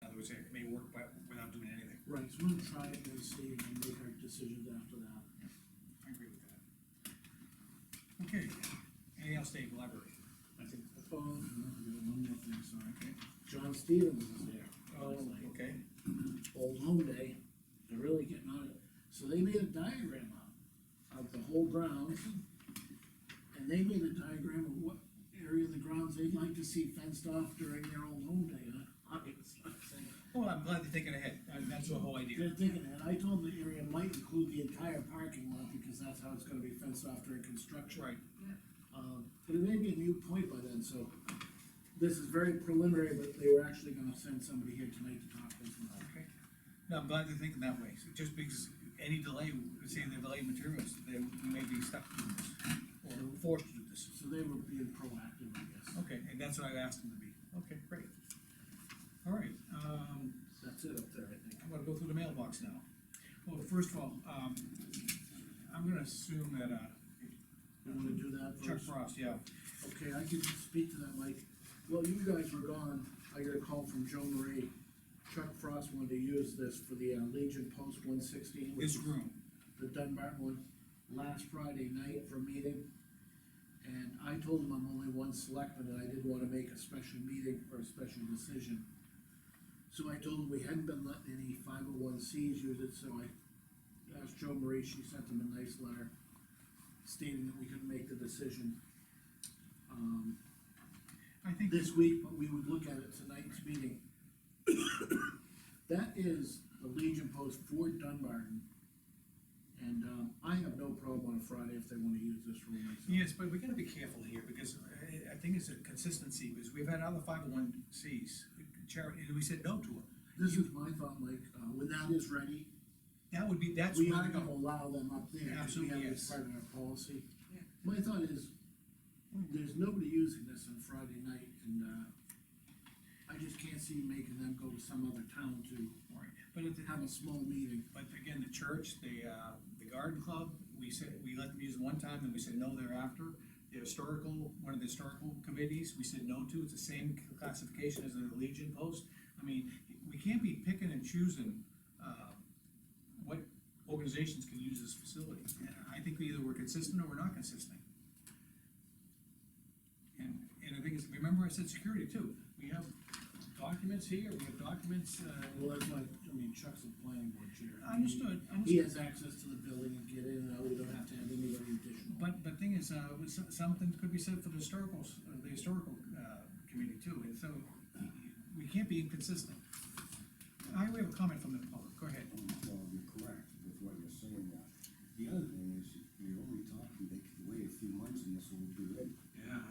in other words, it may work without doing anything. Right, so we'll try it and see, and then make our decisions after that. I agree with that. Okay, anything else, Dave, library? I think, oh, no, we got one more thing, sorry. John Stevens is there. Okay. Old Home Day, they're really getting on it. So they made a diagram up of the whole grounds, and they made a diagram of what area of the grounds they'd like to see fenced off during their Old Home Day, Well, I'm glad they're thinking ahead, that's the whole idea. They're thinking that, I told them the area might include the entire parking lot, because that's how it's gonna be fenced off during construction. Right. But it may be a new point by then, so this is very preliminary, but they were actually gonna send somebody here tonight to talk to us about it. Okay. No, I'm glad they're thinking that way, so just because any delay, say they're delayed materials, then we may be stuck doing this, or forced to do this. So they were being proactive, I guess. Okay, and that's what I asked them to be. Okay, great. All right, That's it up there, I think. I'm gonna go through the mailbox now. Well, first of all, I'm gonna assume that, You wanna do that Chuck first? Frost, yeah. Okay, I can speak to that, Mike. Well, you guys were gone, I got a call from Joe Marie. Chuck Frost wanted to use this for the Legion Post 116, which This is room, the Dunbarton one, last Friday night for a meeting. And I told him I'm only one selectman, and I didn't wanna make a special meeting or a special decision. So I told him we hadn't been letting any 501Cs use it, so I asked Joe Marie, she sent him a nice letter stating that we couldn't make the decision I think. this week, but we would look at it tonight's meeting. That is the Legion Post for Dunbarton. And, I have no problem on a Friday if they wanna use this room myself. Yes, but we gotta be careful here, because I think it's a consistency, because we've had other 501Cs, charity, and we said no to them. This is my thought, Mike, when that is ready, That's we where are to gonna go. allow them up there, because we Absolutely, have it as yes. part of our policy. Yeah. My thought is, there's nobody using this on Friday night, and, I just can't see making them go to some other town to Right. But if they have a small meeting. But again, the church, the garden club, we said, we let them use it one time, then we said no thereafter. The historical, one of the historical committees, we said no to, it's the same classification as the Legion Post. I mean, we can't be picking and choosing, what organizations can use this facility. I think either we're consistent or we're not consistent. And the thing is, remember I said security too, we have documents documents here, we have documents, Well, that's my, I mean, Chuck's a planning board chair. understood, He understood. has access to the building and get in and out, we don't have to have anybody additional. But thing is, something could be said for the historical committee too, and so, we can't be inconsistent. We have a comment from the public, go ahead. Well, you're correct with what you're saying now. The other thing is, you're only talking, they could wait a few months and this will be ready. Yeah,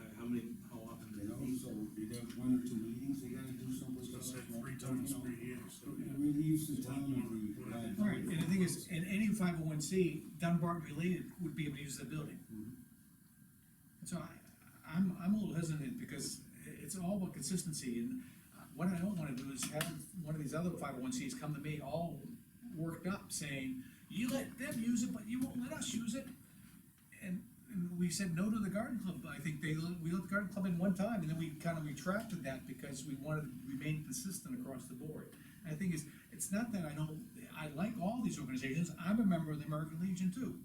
how often You know, so they got 1 or 2 meetings, they gotta do something. I was gonna say 3 times per year, so. It relieves the town of the. Right, and the thing is, in any 501C, Dunbar related would be able to use the building. Mhm. So I'm a little hesitant, because it's all about consistency, and what I don't wanna do is have one of these other 501Cs come to me all worked up, saying, you let them use it, but you won't let us use it. And we said no to the garden club, I think we let the garden club in one time, and then we kind of retracted that, because we wanted to remain consistent across the board. And the thing is, it's not that I like all these organizations, I'm a member of the American Legion too.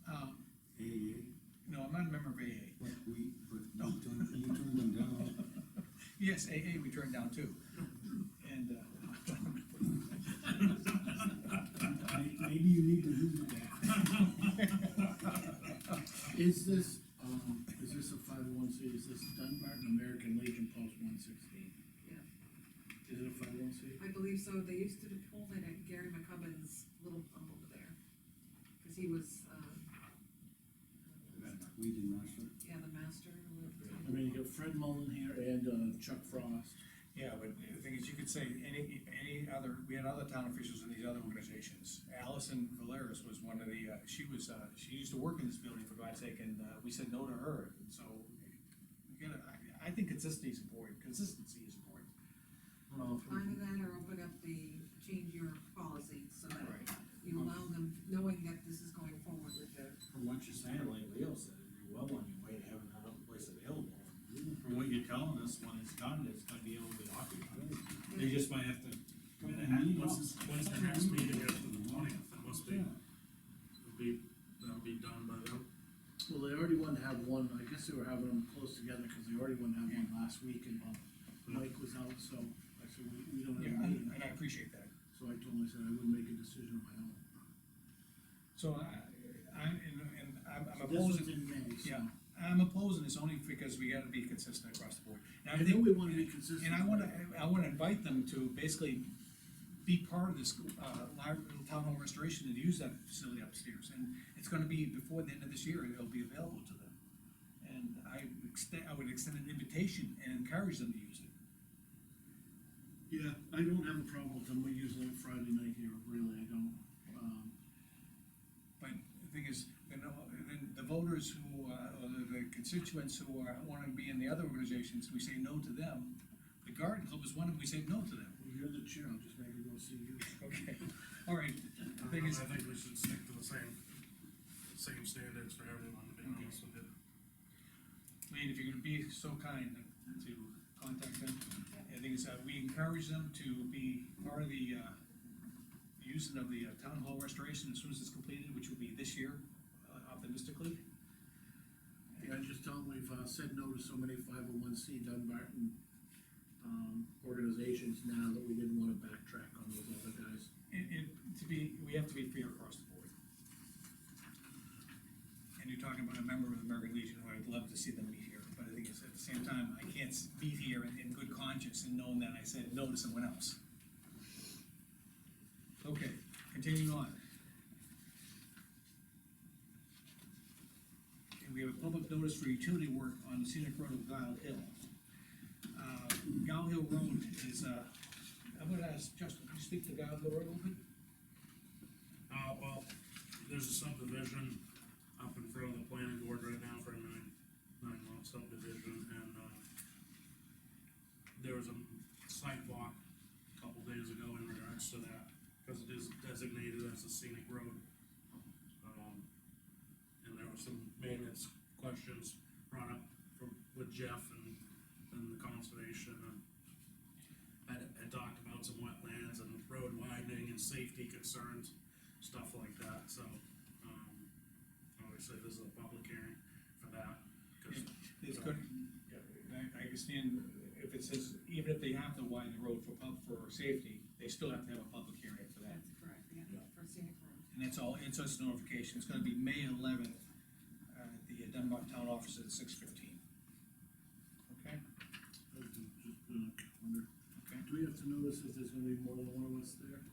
AA, No, I'm not a member of AA. but you turned them down. Yes, AA we turned down too. And, Maybe you need to visit that. Is this a 501C, is this Dunbarton American Legion Post 116? Yeah. Is it a 501C? I believe so, they used to hold it at Gary McCubben's little pump over there, cause he was, Legion Master. yeah, the master. I mean, you got Fred Mullen here and Chuck Frost. yeah, but the thing is, you could say any other, we had other town officials in these other organizations. Allison Valeris was one of the, she used to work in this building, for God's sake, and, we said no to her, and so, I think consistency is important. Well, Either that or open up change your policy, so that Right. you allow them, knowing that this is going forward with the. From what you're saying, like Leo said, you're well on your way to having another place available. From what you're telling us, when it's done, it's gonna be able to be occupied. They just might have to. When's the next meeting after the 20th? It must be, that'll be done by then. well, they already wanted to have one, I guess they were having them close together, cause they already wanted to have one last week, and Mike was out, so I said, we don't Yeah, have a meeting. and I appreciate that. So I told him, I said, I wouldn't make a decision on my own. So I'm This opposing. was in May, so. Yeah, I'm opposing this only because we gotta be consistent across the board. And I know we wanna be consistent. And I wanna invite them to basically be part of this, town hall restoration and use that facility upstairs. And it's gonna be before the end of this year, it'll be available to them. And I would extend an invitation and encourage them to use it. Yeah, I don't have a problem with them, we're using it Friday night here, really, I don't. But the thing is, then the voters who, or the constituents who wanna be in the other organizations, we say no to them. The garden club is one, and we say no to them. Well, you're the chair, I'll just make it go see you. Okay, all right. The thing is, I think we should stick to the same standards for everyone, to be honest with you. Lean, if you could be so kind to contact them. And the thing is, we encourage them to be part of the, using of the town hall restoration as soon as it's completed, which will be this year, optimistically. Yeah, just tell them we've, said no to so many 501C Dunbarton, organizations now that we didn't wanna backtrack on those other guys. And we have to be fair across the board. And you're talking about a member of the American Legion, who I'd love to see them meet here, but I think it's, at the same time, I can't meet here in good conscience and knowing that I said no to someone else. Okay, continuing on. Okay, we have a public notice for utility work on the Scenic Road of Guile Hill. Guile Hill Road is, I'm gonna ask Justin, can you speak to Guile Hill Road a little bit? Well, there's a subdivision up in front of the planning board right now for a nine-lot subdivision, and, there was a sidewalk a couple days ago in regards to that, because it is designated as a scenic road. And there were some maintenance questions brought up with Jeff and the conservation, and I talked about some wetlands and road widening and safety concerns, stuff like that, so, obviously this is a public hearing for that, 'cause. It's good, I understand if it says even if they have to widen the road for safety, they still have to have a public hearing for that. That's correct, yeah, for scenic road. And that's all, it's just notification, it's gonna be May 11th, the Dunbar Town Office at 6:15. Okay? I was just put on calendar. Okay. Do we have to notice if there's gonna be more than one of us there?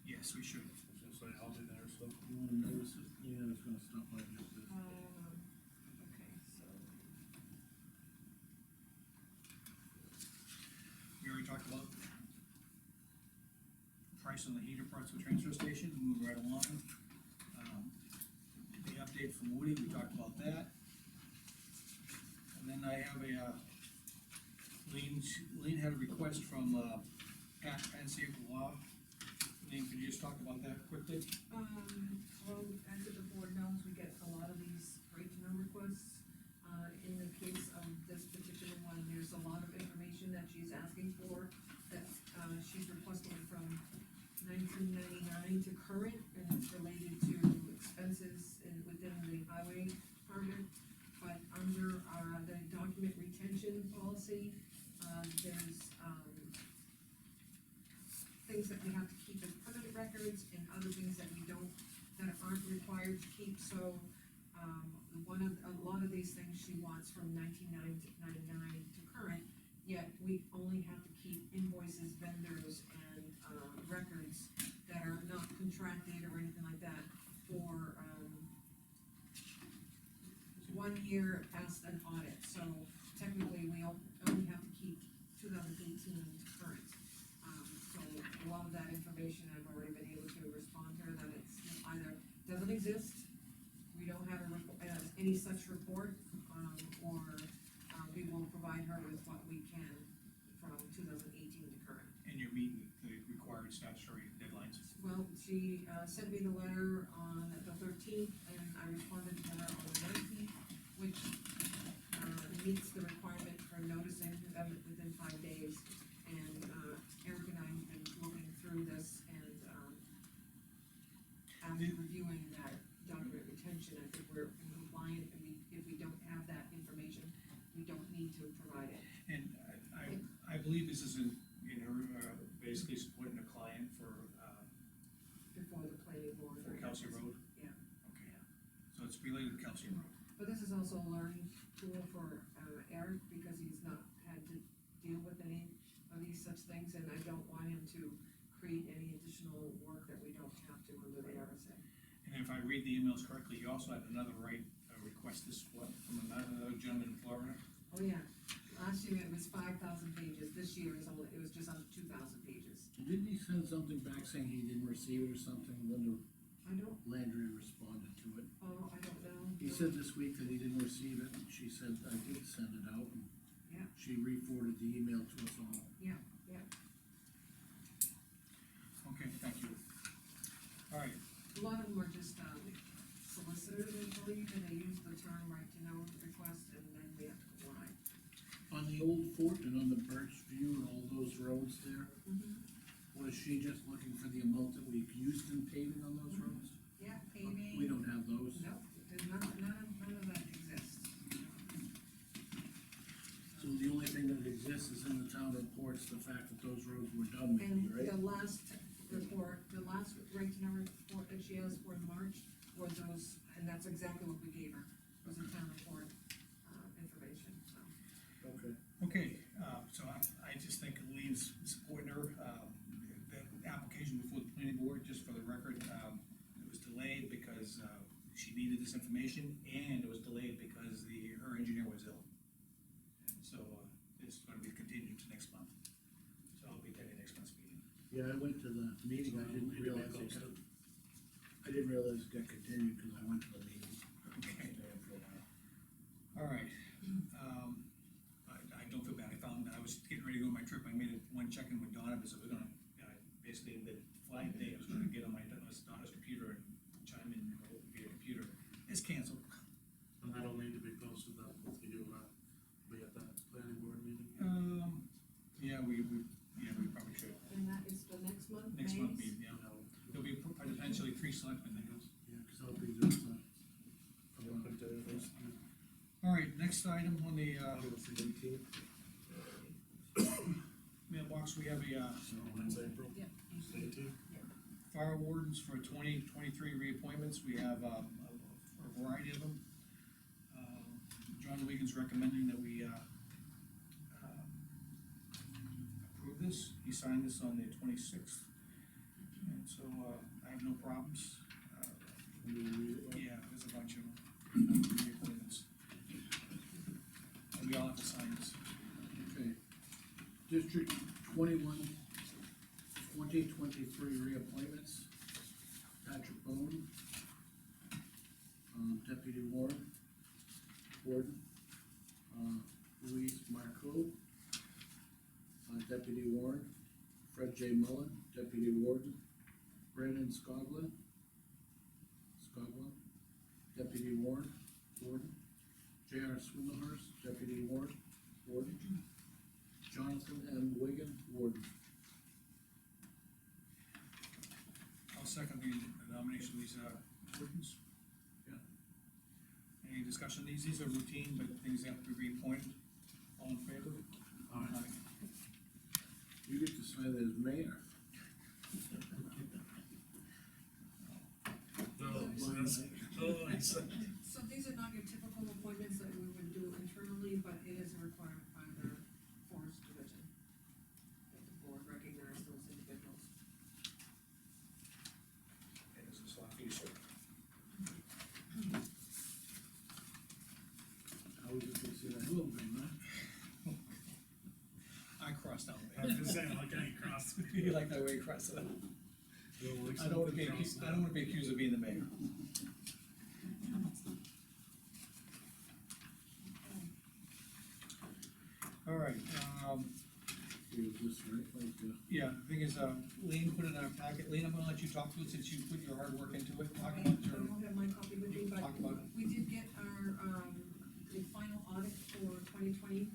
Yes, we should. I was gonna say, I'll be there, so. You wanna notice it? Yeah, it's gonna stop by just this. Okay, so, We already talked about price on the heater parts of the transfer station, moving right along. The update from Woody, we talked about that. And then I have Lean had a request from, Pat Pansier Law. Lean, could you just talk about that quickly? well, as the board knows, we get a lot of these right-to-know requests. In the case of this particular one, there's a lot of information that she's asking for, that, she's requesting from 1999 to current, and it's related to expenses within the highway department. But under, the document retention policy, there's, things that we have to keep as permanent records, and other things that we don't, that aren't required to keep, so, a lot of these things she wants from 1999 to current, yet we only have to keep invoices, vendors, and, records that are not contracted or anything like that for, 1 year past an audit, so technically we only have to keep 2018 to current. So a lot of that information I've already been able to respond to her that it's either doesn't exist, we don't have any such report, or, we will provide her with what we can from 2018 to current. And you're meeting the required statutory deadlines. Well, she, sent me the letter on the 13th, and I responded to her on the 19th, which, meets the requirement for noticing of it within 5 days. And, Eric and I have been looking through this, and, after reviewing that document retention, I think we're compliant, and if we don't have that information, we don't need to provide it. And I believe this is in her, basically supporting a client for Before the planning board. Kelsey Road? Yeah. Okay. So it's related to Kelsey Road. But this is also a learning tool for, Eric, because he's not had to deal with any of these such things, and I don't want him to create any additional work that we don't have to under the RSA. And if I read the emails correctly, you also had another request this, from another gentleman in Florida? Oh, yeah, last year it was 5,000 pages, this year it was just under 2,000 pages. Didn't he send something back saying he didn't receive it or something, Linda I don't, Landry responded to it? oh, I don't know. He said this week that he didn't receive it, and she said, I did send it out, and Yeah. she re-forwarded the email to us all. Yeah, yeah, Okay, thank you. All right, a lot of them are just, solicitors, I believe, and they use the term right to know request, and then we have to comply. On the old fort and on the Birch View and all those roads there, was she just looking for the amount that we've used in paving on those roads? Yeah, paving. We don't have those. No, there's none of that exists. So the only thing that exists is in the town reports, the fact that those roads were done, maybe, And right? the last report, the last right to know report that she asked for in March were those, and that's exactly what we gave her, was the town report, information, so. Okay. okay, so I just think Lean's supporting her, the application before the planning board, just for the record, it was delayed because, she needed this information, and it was delayed because her engineer was ill. So, it's gonna be continued to next month, so I'll be attending next month's meeting. Yeah, I went to the meeting, I didn't realize it got continued, because I went to the meeting. Okay. There for a while. All right, I don't feel bad, I was getting ready to go on my trip, I made one check-in with Donna, because I was gonna, basically, the flying day, I was gonna get on my Donna's computer and chime in via computer, it's canceled. And that'll need to be posted, that, with you, be at that planning board meeting. Yeah, we probably should. And that is the next month, Next May? month, yeah, there'll be potentially 3 selectmen that goes. Yeah, because I'll be there, so. All right, next item on the, mailbox, we have a, When's April? Yeah. Eighteenth? fire wardens for 2023 reappointments, we have, a variety of them. John Wigan's recommending that we, approve this, he signed this on the 26th. And so, I have no problems. Can we read it? Yeah, there's a bunch of reappointments. And we all have to sign this. Okay. District 21, 2023 reappointments. Patrick Bone. Deputy Warden. Louise Marco. Deputy Warden. Fred J. Mullen, Deputy Warden. Brandon Scogla. Deputy Warden. J.R. Swindlehurst, Deputy Warden. Jonathan M. Wigan, Warden. I'll second the nomination of these, wardens. Yeah. Any discussion, these are routine, but things have to be reappointed, all in favor? Aye. You get to sign it as mayor. So these are not your typical appointments that we would do internally, but it is a requirement by the forest division. That the board recognize those individuals. And this is like these, I was just gonna say that, hello, man. I crossed out. I was just saying, like, I ain't crossed. You like that way you crossed it out? I don't wanna be accused of being the mayor. All right, Here's this, right, like, yeah, the thing is, Lean put it in our packet, Lean, I'm gonna let you talk to it since you put your hard work into it, talk about I your, don't have my copy with me, but talk about it. we did get our, the final audit for 2020,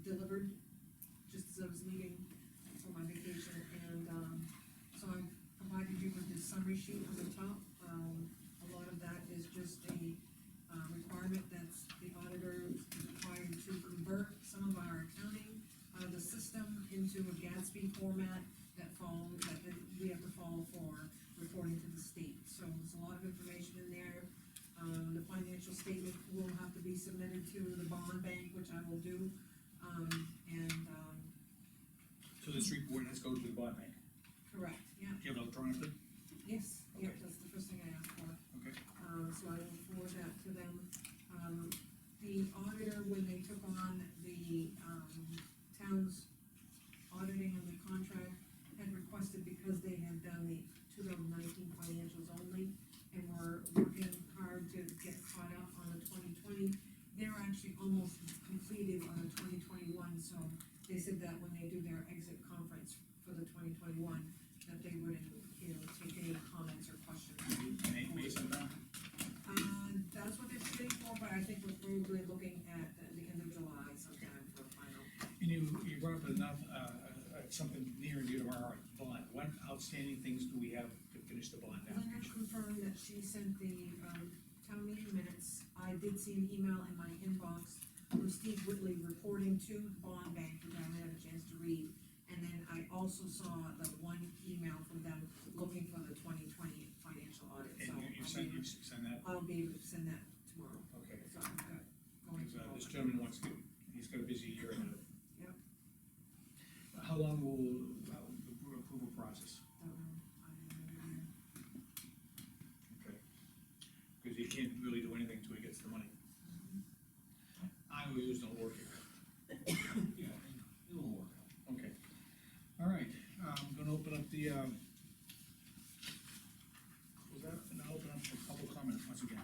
delivered, just as I was leaving for my vacation, and, so I provided you with this summary sheet on the top. A lot of that is just a, requirement that's the auditor is required to convert some of our accounting out of the system into a Gatsby format that we have to follow for reporting to the state. So there's a lot of information in there. The financial statement will have to be submitted to the bond bank, which I will do, So this report has to go to the bond bank, correct, yeah, do you have it electronically? yes, yeah, Okay. that's the first thing I asked for. Okay. So I will forward that to them. The auditor, when they took on the, town's auditing of the contract, had requested, because they had done the 2019 financials only, and were working hard to get caught up on the 2020, they're actually almost completed on the 2021, so they said that when they do their exit conference for the 2021, that they would, take any comments or questions. Based on that? That's what they're shooting for, but I think we're probably looking at the end of July sometime for a final. And you brought up enough, something near and dear to our heart, bond, what outstanding things do we have to finish the bond Linda application? confirmed that she sent the, town meeting minutes. I did see an email in my inbox from Steve Whitley reporting to the bond bank, which I haven't had a chance to read. And then I also saw the one email from them looking for the 2020 financial audit, so. And you send that, I'll be able to send that tomorrow. okay. So I'm good. Going Because, to. this gentleman wants to, he's got a busy year ahead. Yep. How long will, the approval process? Okay. Because he can't really do anything till he gets the money. IOUs don't work here. Yeah, it will work out. Okay. All right, I'm gonna open up the, was that, and I'll open up for public comment once again.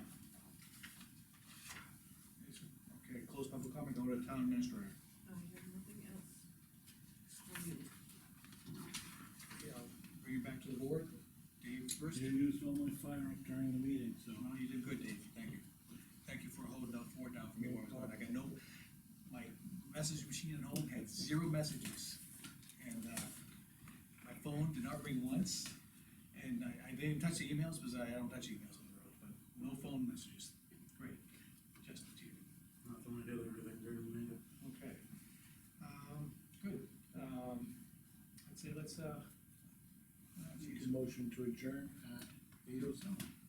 Okay, close public comment, go to the town administrator. I have nothing else. For you. Okay, I'll bring it back to the board. Dave first. you used all my fire up during the meeting, so. No, you did good, Dave, thank you. Thank you for holding that fort down for me while I was gone. I got no, my message machine at home had 0 messages. And, my phone did not ring once, and I didn't touch the emails because I don't touch emails on the road, but no phone messages. Great, just to you. Nothing, I did everything during the meeting. Okay. Good. Make a motion to adjourn at 8:07.